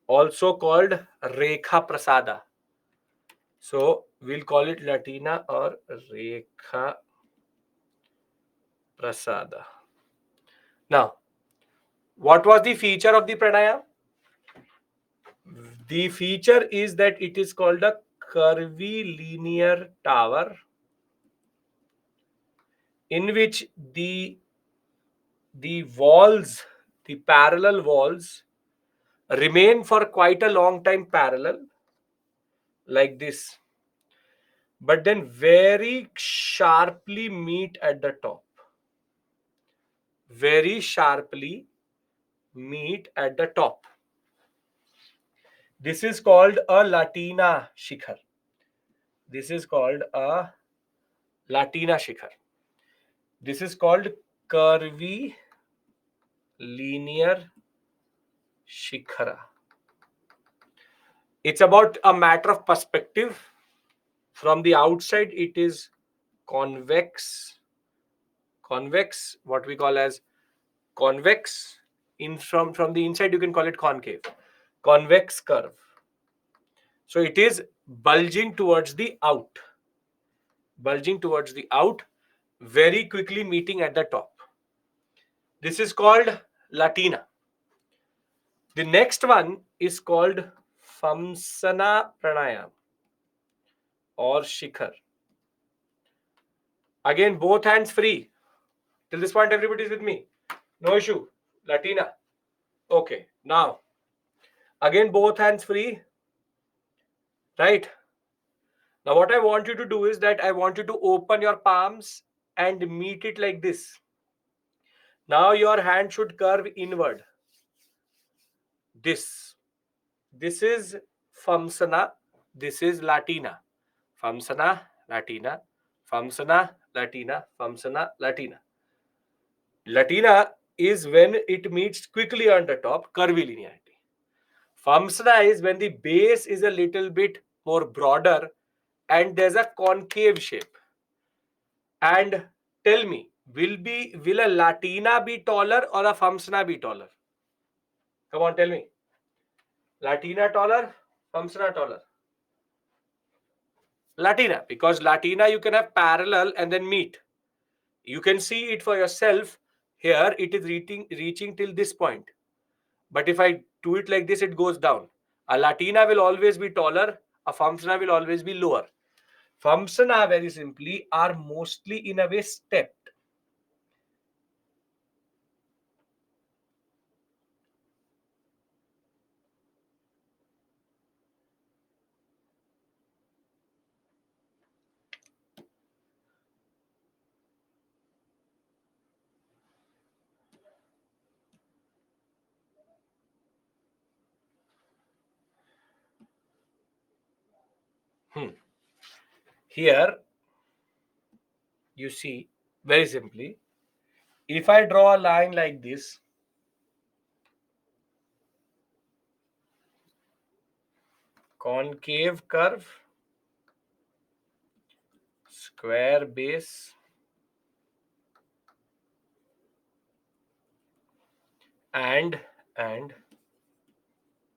Also called Rekha Prasada. So we'll call it Latina or Rekha Prasada. Now, what was the feature of the pranayam? The feature is that it is called a curvy linear tower in which the walls, the parallel walls, remain for quite a long time parallel, like this, but then very sharply meet at the top. Very sharply meet at the top. This is called a Latina Shikhar. This is called a Latina Shikhar. This is called curvy linear Shikhara. It's about a matter of perspective. From the outside, it is convex. Convex, what we call as convex. From the inside, you can call it concave. Convex curve. So it is bulging towards the out. Bulging towards the out, very quickly meeting at the top. This is called Latina. The next one is called Famsana Pranayam or Shikhar. Again, both hands free. Till this point, everybody is with me. No issue. Latina. Okay. Now, again, both hands free. Right? Now, what I want you to do is that I want you to open your palms and meet it like this. Now, your hand should curve inward. This. This is Famsana. This is Latina. Famsana, Latina. Famsana, Latina. Famsana, Latina. Latina is when it meets quickly on the top, curvy linearity. Famsana is when the base is a little bit more broader and there's a concave shape. And tell me, will a Latina be taller or a Famsana be taller? Come on, tell me. Latina taller, Famsana taller. Latina, because Latina you can have parallel and then meet. You can see it for yourself. Here it is reaching till this point. But if I do it like this, it goes down. A Latina will always be taller. A Famsana will always be lower. Famsana, very simply, are mostly in a way stepped. Here, you see, very simply, if I draw a line like this, concave curve, square base, and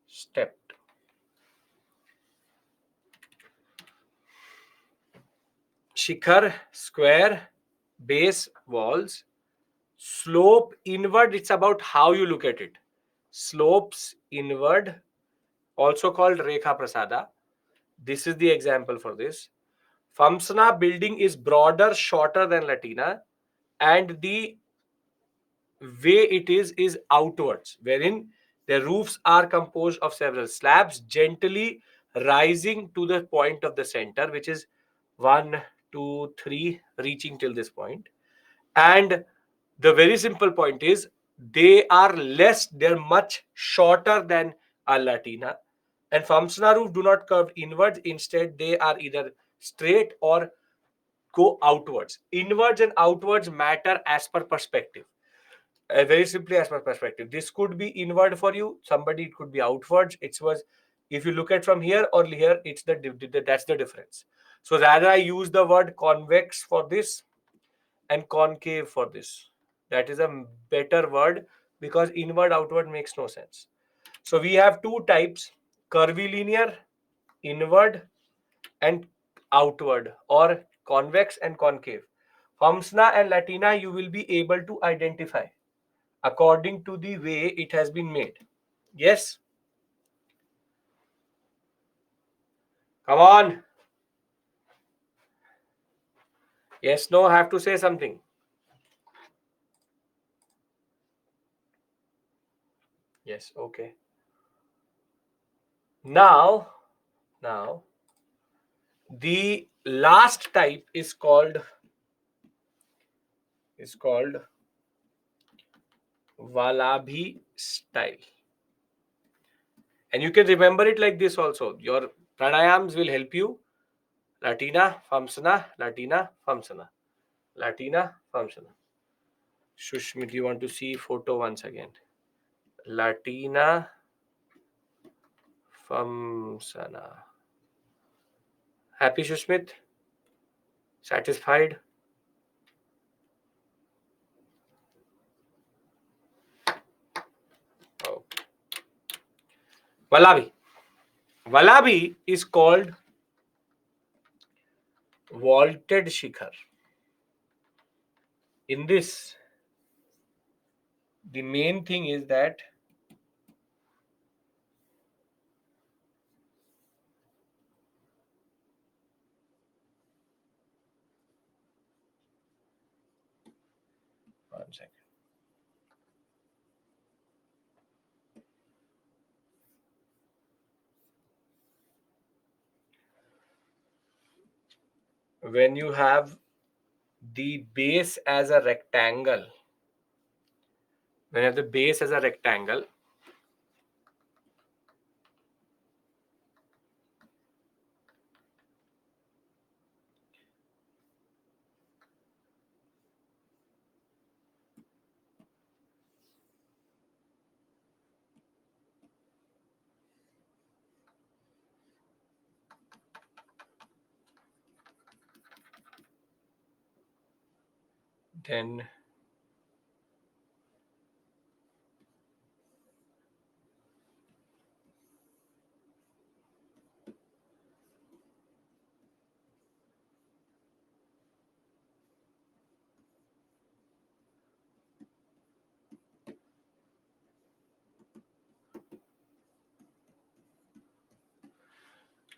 stepped. Shikhar, square, base, walls, slope inward. It's about how you look at it. Slopes inward, also called Rekha Prasada. This is the example for this. Famsana building is broader, shorter than Latina, and the way it is outwards, wherein the roofs are composed of several slabs gently rising to the point of the center, which is 1, 2, 3, reaching till this point. And the very simple point is they're much shorter than a Latina. And Famsana roof do not curve inwards. Instead, they are either straight or go outwards. Inwards and outwards matter as per perspective. Very simply, as per perspective, this could be inward for you. Somebody, it could be outwards. It was, if you look at from here or here, it's that's the difference. So rather, I use the word convex for this and concave for this. That is a better word, because inward outward makes no sense. So we have two types: curvilinear, inward, and outward, or convex and concave. Famsna and Latina you will be able to identify according to the way it has been made. Yes? Come on. Yes, no, I have to say something. Yes, okay. Now, the last type is called Valabhi style. And you can remember it like this also. Your pranayams will help you. Latina, Famsana, Latina, Famsana. Latina, Famsana. Shushmit, you want to see photo once again. Latina, Famsana. Happy, Shushmit? Satisfied? Oh. Valabi. Valabi is called vaulted shikhar. In this, the main thing is that one second. When you have the base as a rectangle, then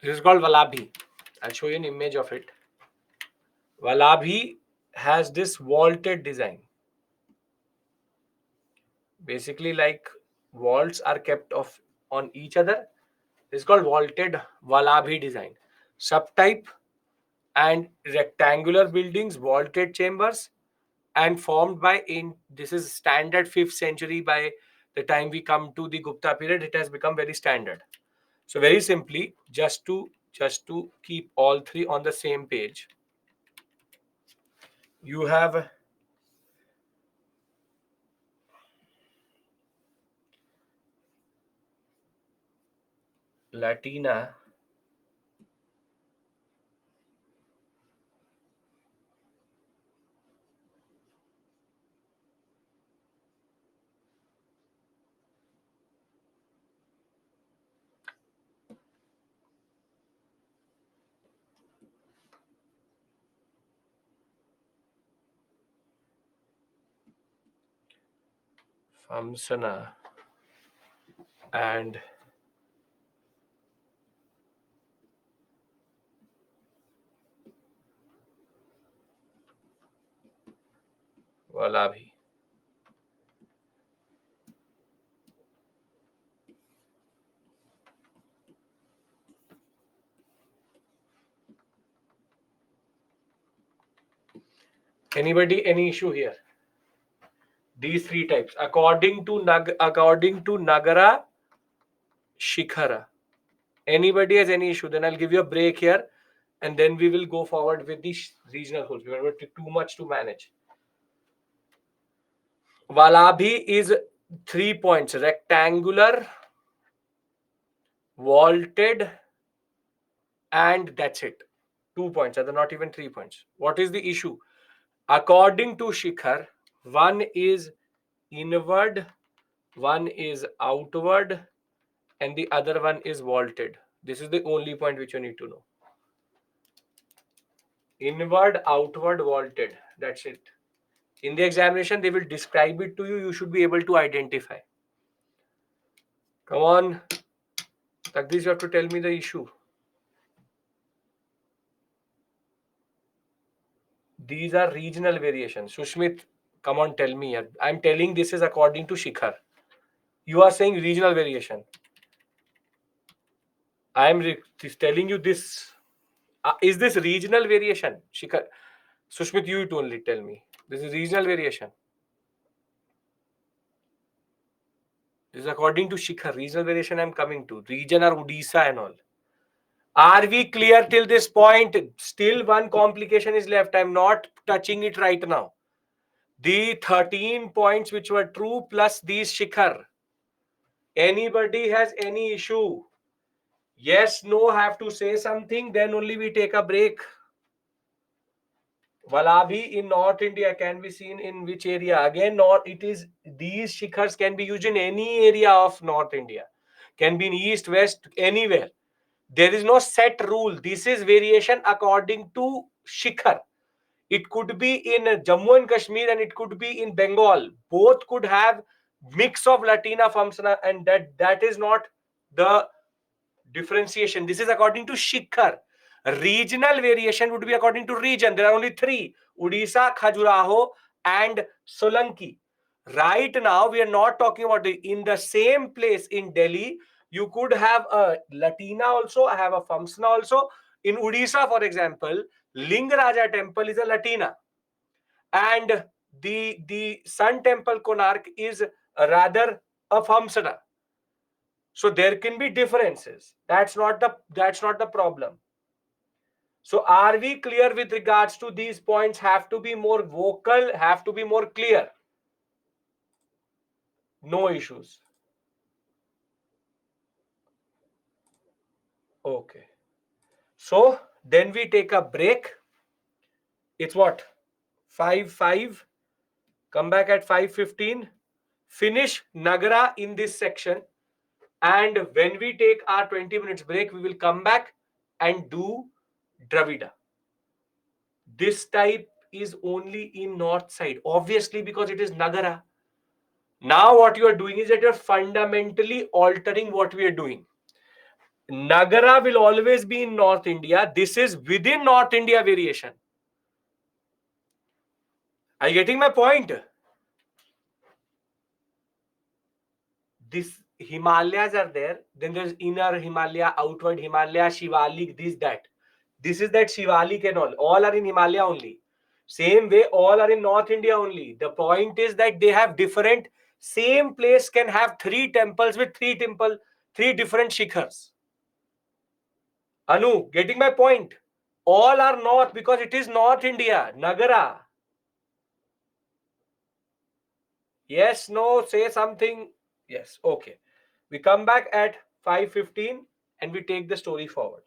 this is called Valabhi. I'll show you an image of it. Valabhi has this vaulted design. Basically, like vaults are kept on each other. This is called vaulted Valabhi design. Subtype and rectangular buildings, vaulted chambers, and formed by this is standard 5th century. By the time we come to the Gupta period, it has become very standard. So very simply, just to keep all three on the same page, you have Latina Famsana and Valabhi. Anybody, any issue here? These three types, according to Nagara, Shikhara. Anybody has any issue? Then I'll give you a break here, and then we will go forward with the regional holes. We are too much to manage. Valabhi is 3 points, rectangular, vaulted, and that's it. 2 points, are not even 3 points. What is the issue? According to Shikhar, one is inward, one is outward, and the other one is vaulted. This is the only point which you need to know. Inward, outward, vaulted. That's it. In the examination, they will describe it to you. You should be able to identify. Come on. Like this, you have to tell me the issue. These are regional variations. Sushmit, come on, tell me. I'm telling this is according to Shikhar. You are saying regional variation. I am telling you this. Is this regional variation? Shikhar, Sushmit, you only tell me. This is regional variation. This is according to Shikhar. Regional variation I'm coming to. Region or Odisha and all. Are we clear till this point? Still one complication is left. I'm not touching it right now. The 13 points which were true plus these Shikhar. Anybody has any issue? Yes, no, have to say something. Then only we take a break. Valabhi in North India can be seen in which area? Again, it is these shikhars can be used in any area of North India. Can be in east, west, anywhere. There is no set rule. This is variation according to shikhar. It could be in Jammu and Kashmir and it could be in Bengal. Both could have mix of Latina Famsana, and that is not the differentiation. This is according to Shikhar. Regional variation would be according to region. There are only three: Odisha, Khajuraho, and Solanki. Right now, we are not talking about in the same place in Delhi. You could have a Latina also, have a Famsana also. In Odisha, for example, Lingaraja temple is a Latina, and the Sun temple Konark is rather a Famsana. So there can be differences. That's not the problem. So are we clear with regards to these points? Have to be more vocal, have to be more clear. No issues. Okay. So then we take a break. It's what? 5:05. Come back at 5:15. Finish Nagara in this section. And when we take our 20 minutes break, we will come back and do Dravida. This type is only in north side, obviously, because it is Nagara. Now what you are doing is that you're fundamentally altering what we are doing. Nagara will always be in North India. This is within North India variation. Are you getting my point? This Himalayas are there. Then there's inner Himalaya, outward Himalaya, Shivalik, this, that. This is that Shivalik and all. All are in Himalaya only. Same way, all are in North India only. The point is that they have different, same place can have three temples with three different shikhars. Anu, getting my point? All are north because it is North India, Nagara. Yes, no, say something. Yes, okay. We come back at 5:15 and we take the story forward.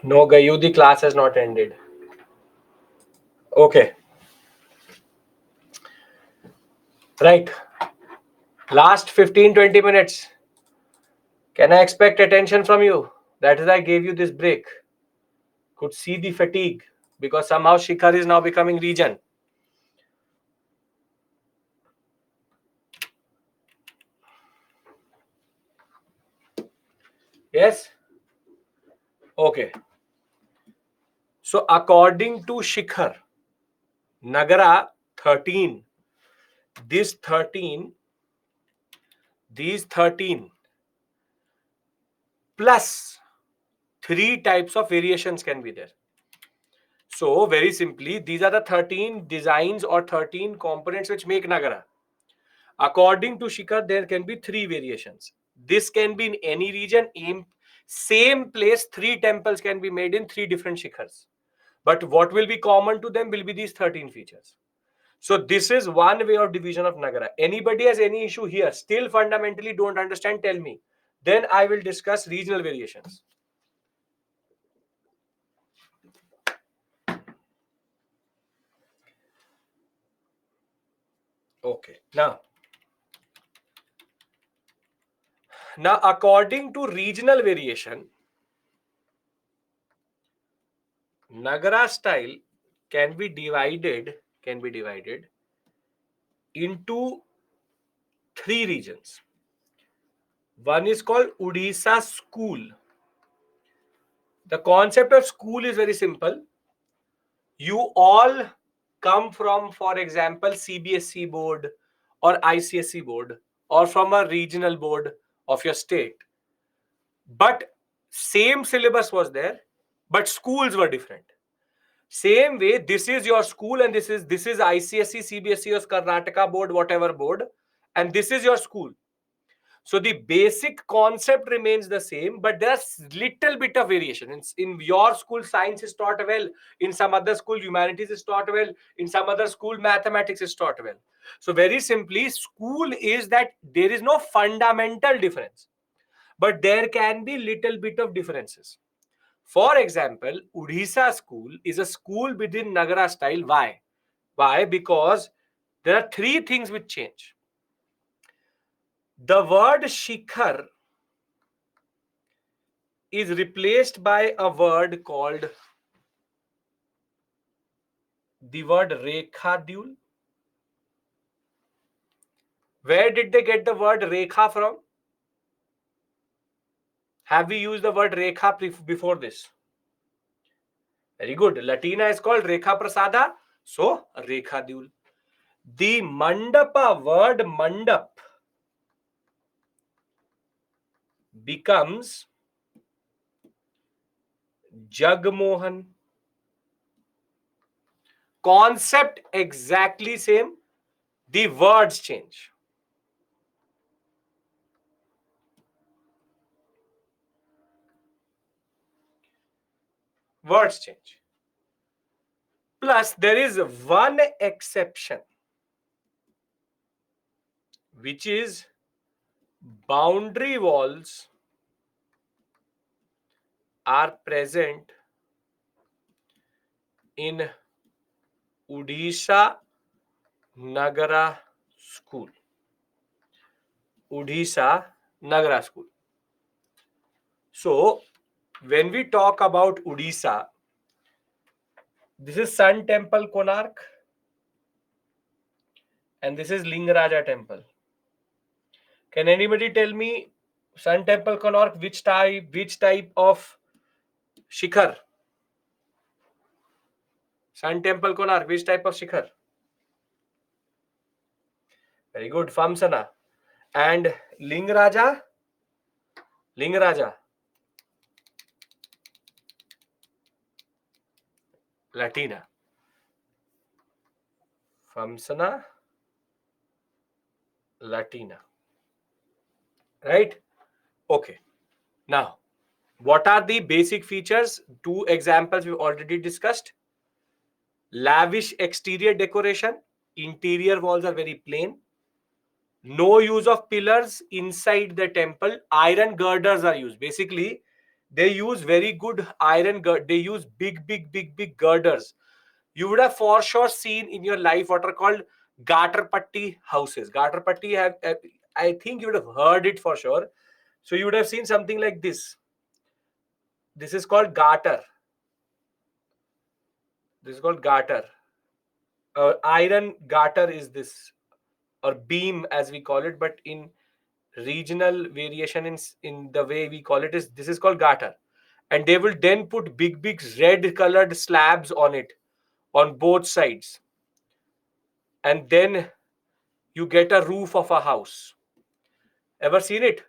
No, Gayu, the class has not ended. Okay. Right. Last 15-20 minutes. Can I expect attention from you? That is why I gave you this break. Could see the fatigue because somehow Shikhar is now becoming region. Yes? Okay. So according to Shikhar, Nagara 13, this 13, these 13 plus 3 types of variations can be there. So very simply, these are the 13 designs or 13 components which make Nagara. According to Shikhar, there can be 3 variations. This can be in any region, same place, 3 temples can be made in 3 different Shikhars. But what will be common to them will be these 13 features. So this is one way of division of Nagara. Anybody has any issue here, still fundamentally don't understand, tell me. Then I will discuss regional variations. Okay. Now according to regional variation, Nagara style can be divided into 3 regions. One is called Odisha school. The concept of school is very simple. You all come from, for example, CBSE board or ICSE board or from a regional board of your state. But same syllabus was there, but schools were different. Same way, this is your school and this is ICSE, CBSE or Karnataka board, whatever board, and this is your school. So the basic concept remains the same, but there's little bit of variation. In your school, science is taught well. In some other school, humanities is taught well. In some other school, mathematics is taught well. So very simply, school is that there is no fundamental difference, but there can be little bit of differences. For example, Odisha school is a school within Nagara style. Why? Why? Because there are 3 things which change. The word Shikhar is replaced by a word called the word Rekhadul. Where did they get the word Rekha from? Have we used the word Rekha before this? Very good. Latina is called Rekha Prasada. So, Rekhadul. The Mandapa word Mandap becomes Jagmohan. Concept exactly same. The words change. Words change. Plus, there is one exception, which is boundary walls are present in Odisha Nagara school. Odisha Nagara school. So, when we talk about Odisha, this is Sun Temple Konark and this is Lingaraja Temple. Can anybody tell me Sun Temple Konark which type of Shikhar? Sun Temple Konark which type of Shikhar? Very good, Famsana. And Lingaraja? Lingaraja. Latina. Famsana. Latina. Right? Okay. Now, what are the basic features? 2 examples we already discussed. Lavish exterior decoration. Interior walls are very plain. No use of pillars inside the temple. Iron girders are used. Basically, They use very good iron they use big girders. You would have for sure seen in your life what are called garter patti houses. Garter patti have, I think you would have heard it for sure. So you would have seen something like this. This is called garter. This is called garter. Iron garter is this, or beam as we call it, but in regional variation in the way we call it is this is called garter. And they will then put big red colored slabs on it on both sides, and then you get a roof of a house. Ever seen it?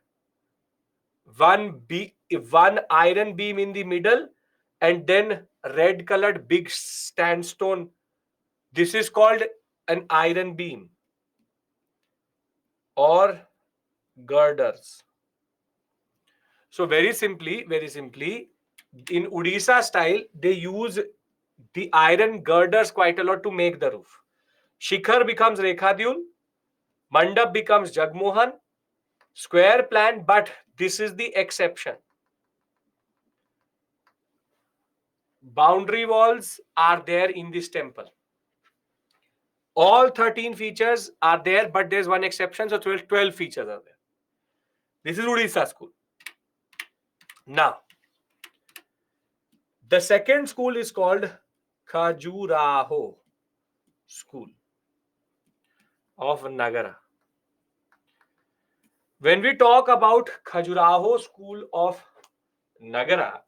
One iron beam in the middle, and then red colored big sandstone. This is called an iron beam or girders. So very simply, in Odisha style, they use the iron girders quite a lot to make the roof. Shikhar becomes Rekhadyun, Mandap becomes Jagmohan, square plan, but this is the exception. Boundary walls are there in this temple. All 13 features are there, but there's one exception, so 12 features are there. This is Odisha school. Now, the second school is called Khajuraho School of Nagara. When we talk about Khajuraho School of Nagara,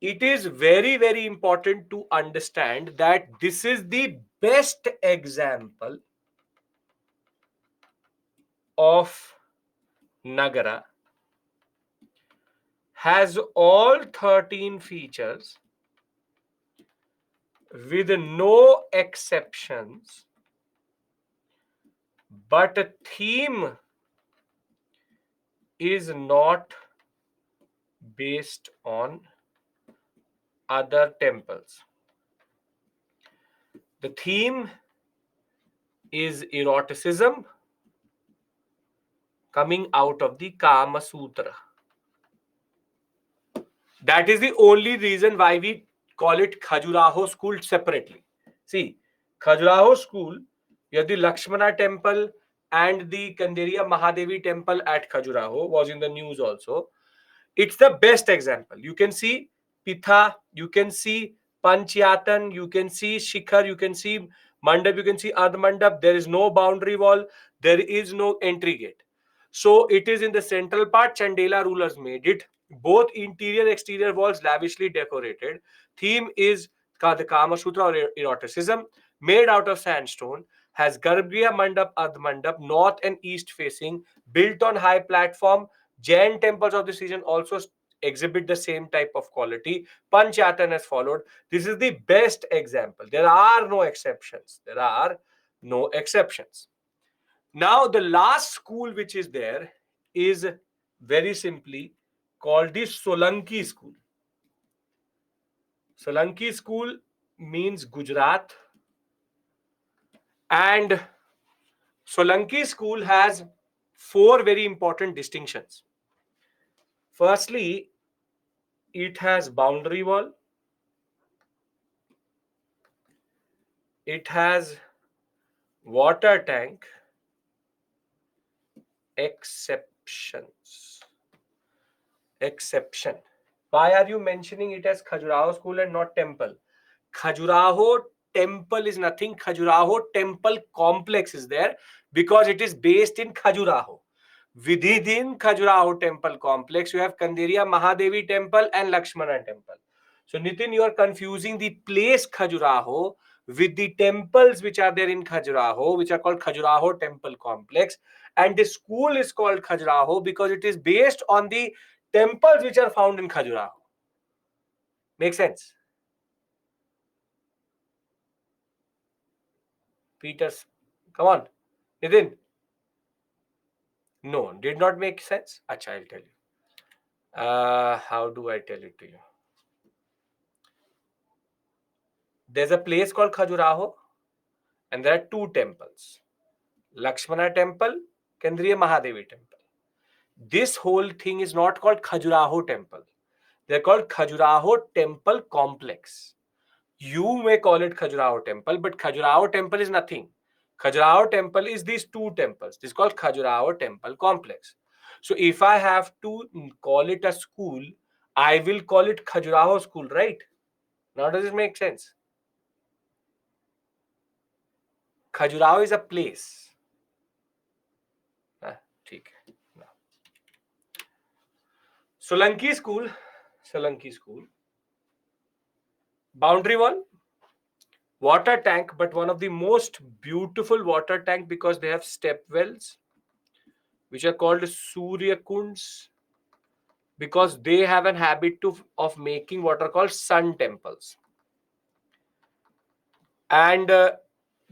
it is very important to understand that this is the best example of Nagara, has all 13 features with no exceptions, but a theme is not based on other temples. The theme is eroticism coming out of the Kama Sutra. That is the only reason why we call it Khajuraho school separately. See, Khajuraho school, you have the Lakshmana temple and the Kanderiya Mahadevi temple at Khajuraho, was in the news also. It's the best example. You can see Pitha, you can see Panchayatan, you can see Shikhar, you can see Mandap, you can see Ardh Mandap. There is no boundary wall, there is no entry gate. So it is in the central part. Chandela rulers made it. Both interior and exterior walls lavishly decorated. Theme is the Kama Sutra or eroticism, made out of sandstone. Has Garbhagriha Mandap, Ardh Mandap, north and east facing, built on high platform. Jain temples of this region also exhibit the same type of quality. Panchayatan has followed. This is the best example. There are no exceptions. There are no exceptions. Now, the last school which is there is very simply called the Solanki school. Solanki school means Gujarat, and Solanki school has 4 very important distinctions. Firstly, it has boundary wall, it has water tank, exceptions. Exception. Why are you mentioning it as Khajuraho school and not temple? Khajuraho temple is nothing. Khajuraho temple complex is there because it is based in Khajuraho. Within Khajuraho temple complex, you have Kanderiya Mahadevi temple and Lakshmana temple. So Nitin, you are confusing the place Khajuraho with the temples which are there in Khajuraho, which are called Khajuraho temple complex. And the school is called Khajuraho because it is based on the temples which are found in Khajuraho. Make sense? Peters, come on. Nitin. No, did not make sense. Acha, I'll tell you. How do I tell it to you? There's a place called Khajuraho, and there are 2 temples. Lakshmana temple, Kendriya Mahadevi temple. This whole thing is not called Khajuraho temple. They're called Khajuraho temple complex. You may call it Khajuraho temple, but Khajuraho temple is nothing. Khajuraho temple is these two temples. This is called Khajuraho temple complex. So if I have to call it a school, I will call it Khajuraho school, right? Now does it make sense? Khajuraho is a place. ठीक है. Solanki school, Solanki school. Boundary wall, water tank, but one of the most beautiful water tank because they have step wells, which are called Surya Kunds, because they have an habit of making what are called sun temples. And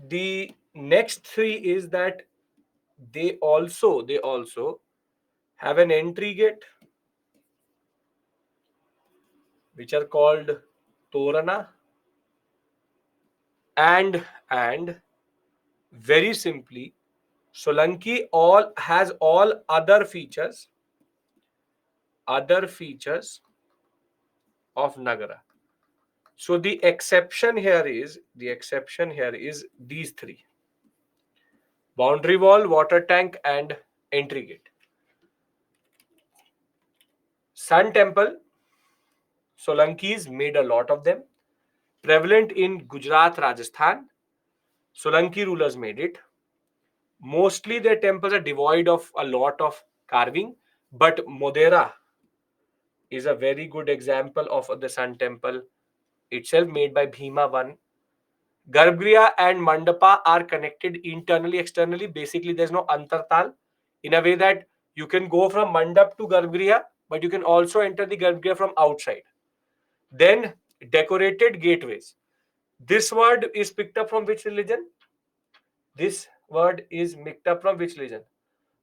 the next three is that they also have an entry gate, which are called Torana, and very simply, Solanki has all other features of Nagara. So the exception here is these three: boundary wall, water tank, and entry gate. Sun temple, Solankis made a lot of them, prevalent in Gujarat, Rajasthan. Solanki rulers made it. Mostly their temples are devoid of a lot of carving, but Modera is a very good example of the Sun temple itself, made by Bhima I. Garbhagriha and Mandapa are connected internally, externally. Basically, there's no antartal, in a way that you can go from Mandap to Garbhagriha, but you can also enter the Garbhagriha from outside. Then decorated gateways. This word is picked up from which religion? This word is picked up from which religion?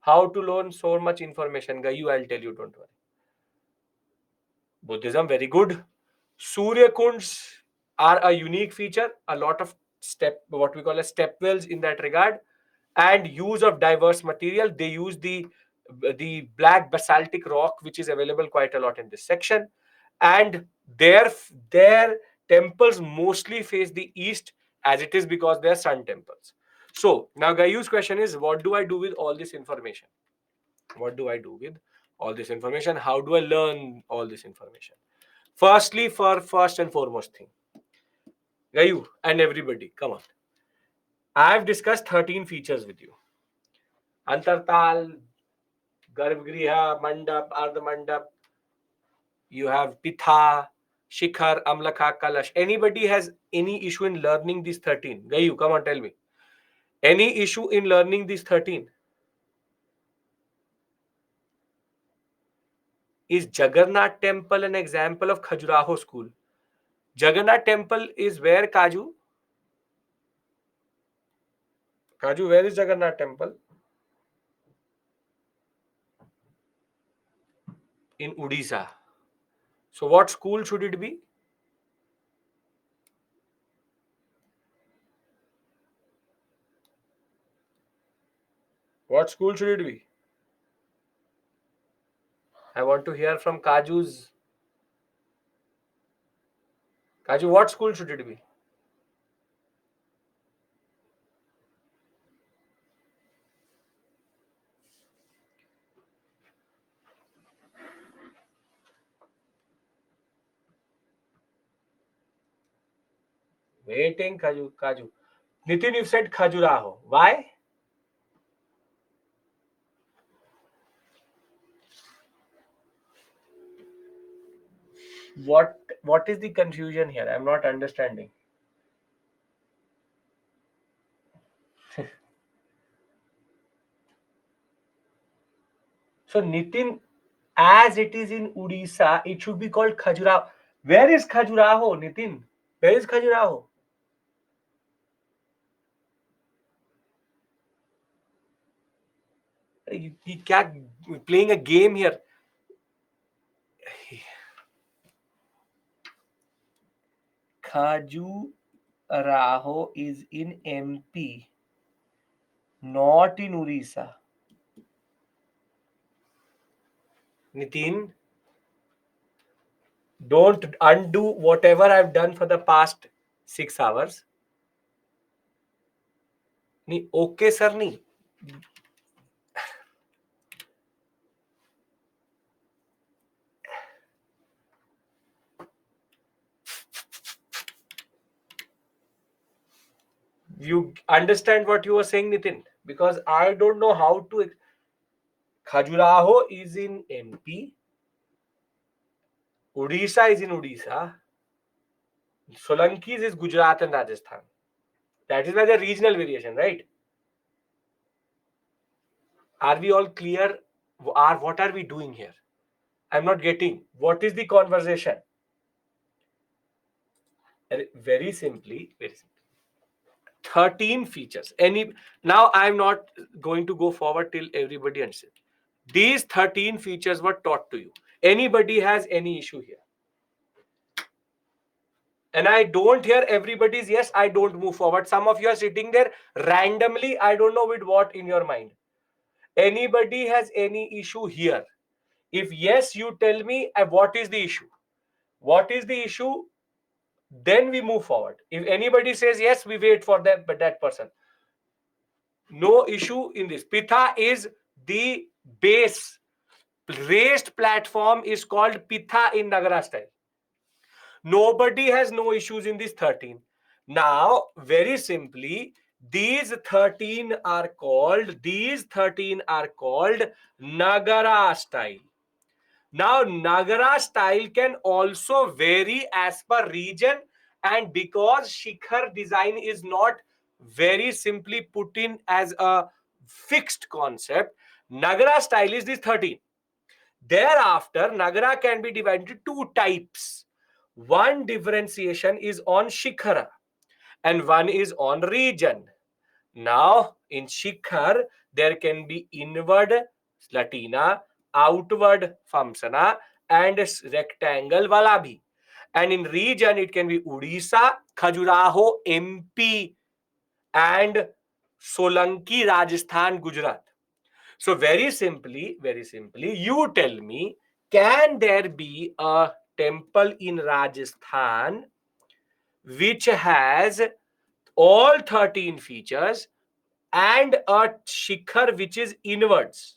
How to learn so much information? Gayu, I'll tell you, don't worry. Buddhism, very good. Surya Kunds are a unique feature. A lot of what we call as step wells in that regard, and use of diverse material. They use the black basaltic rock, which is available quite a lot in this section, and their temples mostly face the east, as it is because they are sun temples. So now Gayu's question is, what do I do with all this information? What do I do with all this information? How do I learn all this information? Firstly, for first and foremost thing, Gayu and everybody, come on. I have discussed 13 features with you. Antartal, Garbhagriha, Mandap, Ardha Mandap. You have Pitha, Shikhar, Amlaka, Kalash. Anybody has any issue in learning these 13? Gayu, come on, tell me. Any issue in learning these 13? Is Jagannath temple an example of Khajuraho school? Jagannath temple is where, Kaju? Kaju, where is Jagannath temple? In Odisha. So what school should it be? What school should it be? I want to hear from Kaju's. Kaju, what school should it be? Waiting, Kaju. Nitin, you said Khajuraho. Why? What is the confusion here? I'm not understanding. So Nitin, as it is in Odisha, it should be called Khajuraho. Where is Khajuraho, Nitin? Where is Khajuraho? You can't playing a game here. Khajuraho is in MP, not in Odisha. Nitin, don't undo whatever I've done for the past 6 hours. नहीं, okay sir नहीं. You understand what you were saying, Nitin? Because I don't know how to. Khajuraho is in MP. Odisha is in Odisha. Solankis is Gujarat and Rajasthan. That is why the regional variation, right? Are we all clear? What are we doing here? I'm not getting. What is the conversation? Very simply, 13 features. Now I'm not going to go forward till everybody understands. These 13 features were taught to you. Anybody has any issue here? And I don't hear everybody's yes, I don't move forward. Some of you are sitting there randomly. I don't know with what in your mind. Anybody has any issue here? If yes, you tell me what is the issue. What is the issue? Then we move forward. If anybody says yes, we wait for that person. No issue in this. Pitha is the base. Raised platform is called Pitha in Nagara style. Nobody has no issues in this 13. Now, very simply, these 13 are called Nagara style. Now, Nagara style can also vary as per region, and because Shikhar design is not very simply put in as a fixed concept, Nagara style is this 13. Thereafter, Nagara can be divided into two types. One differentiation is on Shikhara and one is on region. Now, in Shikhar, there can be inward Latina, outward Famsana, and rectangle Valabhi. And in region, it can be Odisha, Khajuraho, MP, and Solanki, Rajasthan, Gujarat. So very simply, you tell me, can there be a temple in Rajasthan which has all 13 features and a shikhar which is inwards?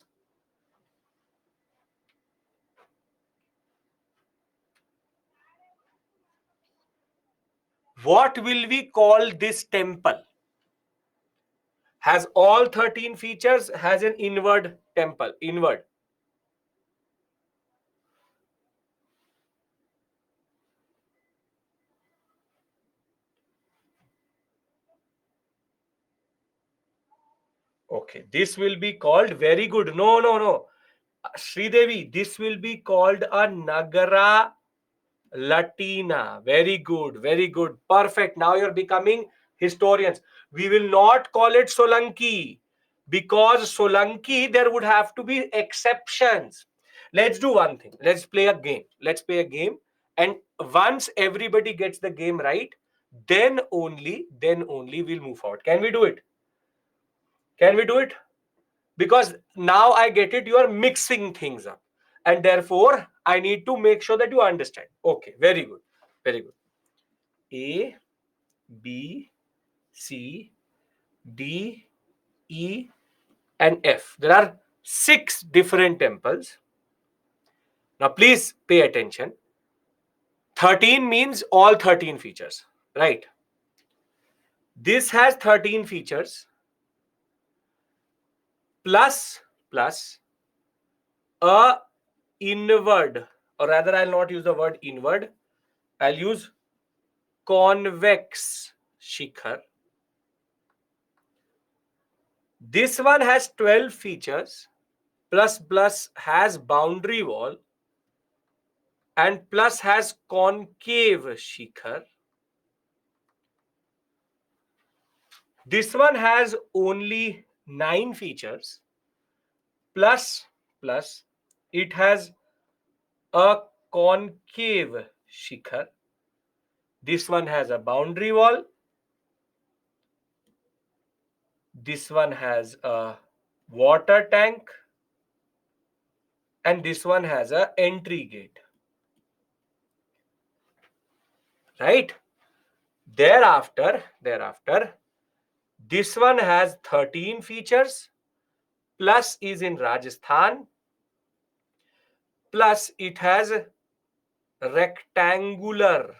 What will we call this temple? Has all 13 features, has an inward temple, inward. Okay, this will be called, very good. No. Sridevi, this will be called a Nagara Latina. Very good, very good. Perfect. Now you're becoming historians. We will not call it Solanki because Solanki, there would have to be exceptions. Let's do one thing. Let's play a game. And once everybody gets the game right, then only we'll move forward. Can we do it? Because now I get it, you are mixing things up, and therefore I need to make sure that you understand. Okay, very good. A, B, C, D, E, and F. There are 6 different temples. Now please pay attention. 13 means all 13 features, right? This has 13 features plus a inward, or rather I'll not use the word inward, I'll use convex shikhar. This one has 12 features, plus has boundary wall, and plus has concave shikhar. This one has only 9 features, plus it has a concave shikhar. This one has a boundary wall. This one has a water tank, and this one has a entry gate, right? Thereafter, this one has 13 features, plus is in Rajasthan, plus it has rectangular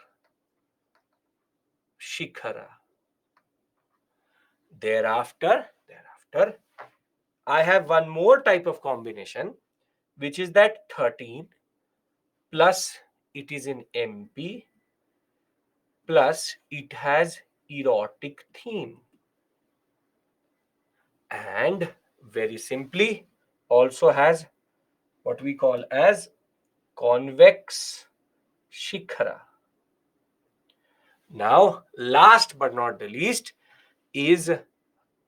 shikhara. Thereafter, I have one more type of combination, which is that 13 plus it is in MP, plus it has erotic theme, and very simply also has what we call as convex shikhara. Now, last but not the least is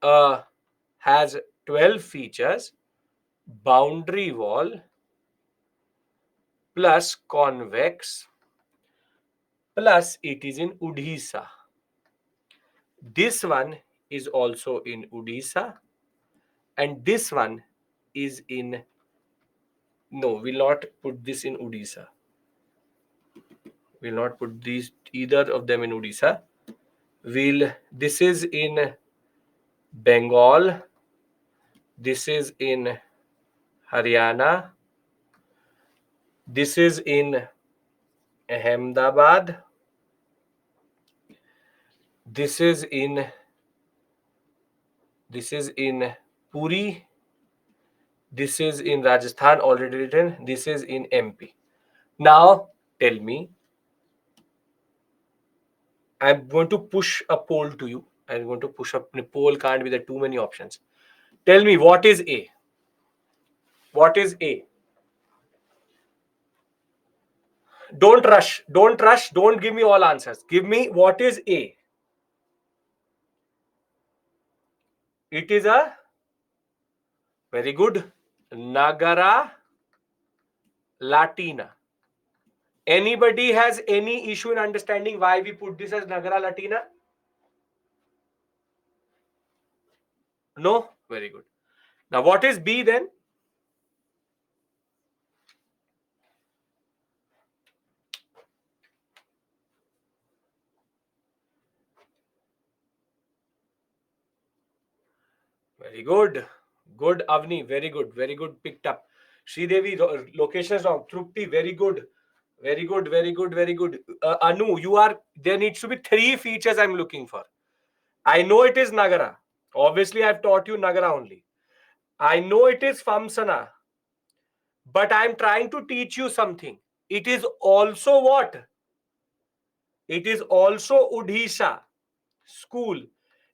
has 12 features, boundary wall plus convex, plus it is in Odisha. This one is also in Odisha, and this one is in, no, we'll not put this in Odisha. We'll not put these either of them in Odisha. This is in Bengal, this is in Haryana, this is in Ahmedabad, this is in Puri, this is in Rajasthan, already written, this is in MP. Now tell me, I'm going to push a poll to you. I'm going to push up a poll, can't be there too many options. Tell me, what is A? What is A? Don't rush. Don't rush. Don't give me all answers. Give me what is A. It is a very good Nagara Latina. Anybody has any issue in understanding why we put this as Nagara Latina? No? Very good. Now, what is B then? Very good. Good, Avni. Very good. Very good. Picked up. Sridevi, location is wrong. Trupti, very good. Very good. Very good. Very good. Anu, there needs to be 3 features I'm looking for. I know it is Nagara. Obviously, I've taught you Nagara only. I know it is Famsana. But I'm trying to teach you something. It is also what? It is also Odisha school.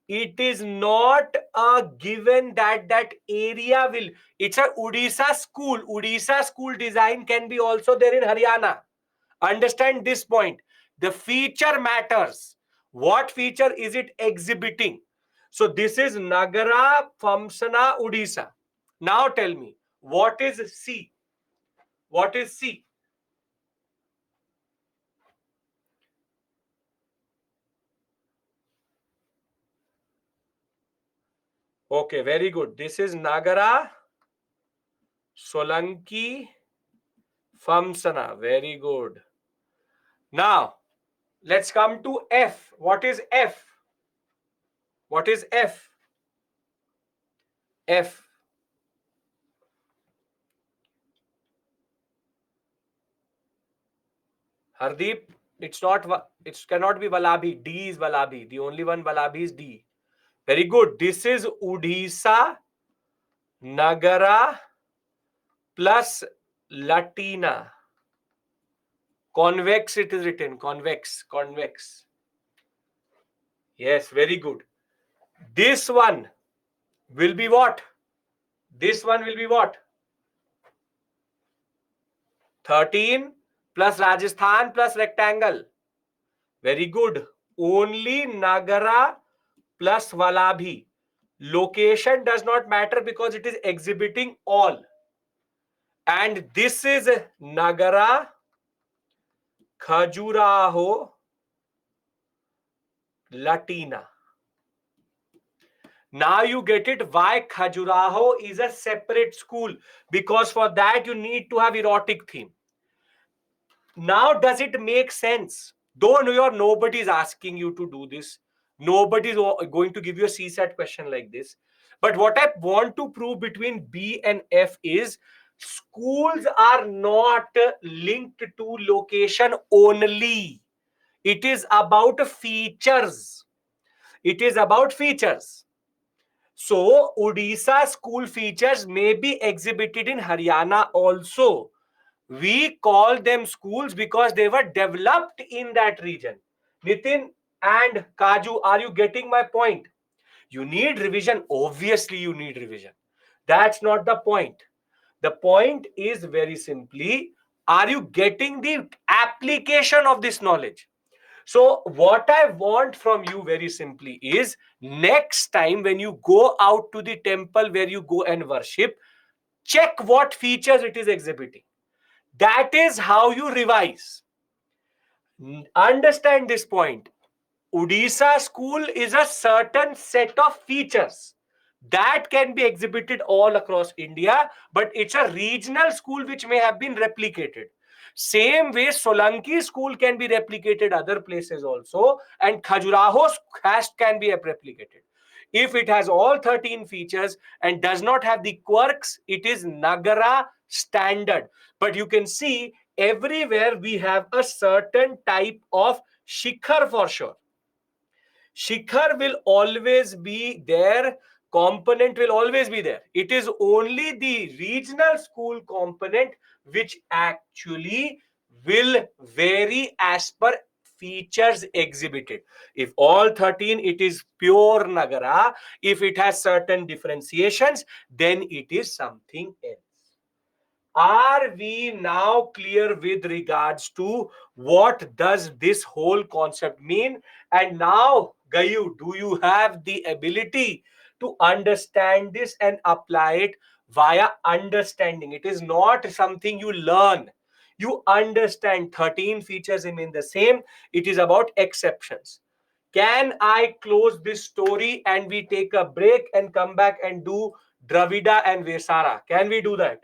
It is not a given that area will. It's a Odisha school. Odisha school design can be also there in Haryana. Understand this point. The feature matters. What feature is it exhibiting? So this is Nagara Famsana Odisha. Now tell me, what is C? What is C? Okay, very good. This is Nagara Solanki Famsana. Very good. Now, let's come to F. What is F? What is F? F. Hardeep, it's not, it cannot be Valabi. D is Valabi. The only one Valabi is D. Very good. This is Odisha Nagara plus Latina. Convex it is written. Convex. Convex. Yes, very good. This one will be what? This one will be what? 13 plus Rajasthan plus rectangle. Very good. Only Nagara plus Valabhi. Location does not matter because it is exhibiting all. And this is Nagara Khajuraho Latina. Now you get it why Khajuraho is a separate school, because for that you need to have erotic theme. Now does it make sense? Don't your nobody is asking you to do this. Nobody is going to give you a CSAT question like this. But what I want to prove between B and F is schools are not linked to location only. It is about features. It is about features. So Odisha school features may be exhibited in Haryana also. We call them schools because they were developed in that region. Nitin and Kaju, are you getting my point? You need revision. Obviously, you need revision. That's not the point. The point is very simply, are you getting the application of this knowledge? So, what I want from you very simply is next time when you go out to the temple where you go and worship, check what features it is exhibiting. That is how you revise. Understand this point. Odisha school is a certain set of features that can be exhibited all across India, but it's a regional school which may have been replicated. Same way, Solanki school can be replicated other places also, and Khajuraho can be replicated. If it has all 13 features and does not have the quirks, it is Nagara standard. But you can see everywhere we have a certain type of Shikhar for sure. Shikhar will always be there, component will always be there. It is only the regional school component which actually will vary as per features exhibited. If all 13, it is pure Nagara. If it has certain differentiations, then it is something else. Are we now clear with regards to what does this whole concept mean? And now, Gayu, do you have the ability to understand this and apply it via understanding? It is not something you learn. You understand 13 features remain the same. It is about exceptions. Can I close this story and we take a break and come back and do Dravida and Vesara? Can we do that?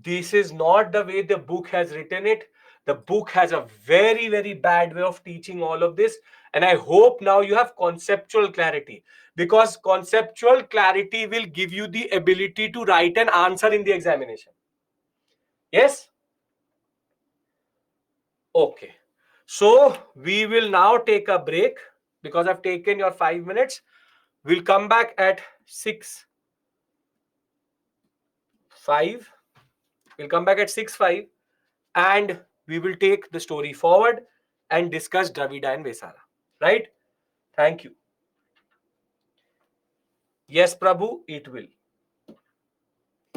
This is not the way the book has written it. The book has a very, very bad way of teaching all of this. And I hope now you have conceptual clarity, because conceptual clarity will give you the ability to write an answer in the examination. Yes? Okay. So we will now take a break because I've taken your 5 minutes. We'll come back at 6:05. We'll come back at 6:05 and we will take the story forward and discuss Dravida and Vesara. Right? Thank you. Yes, Prabhu, it will.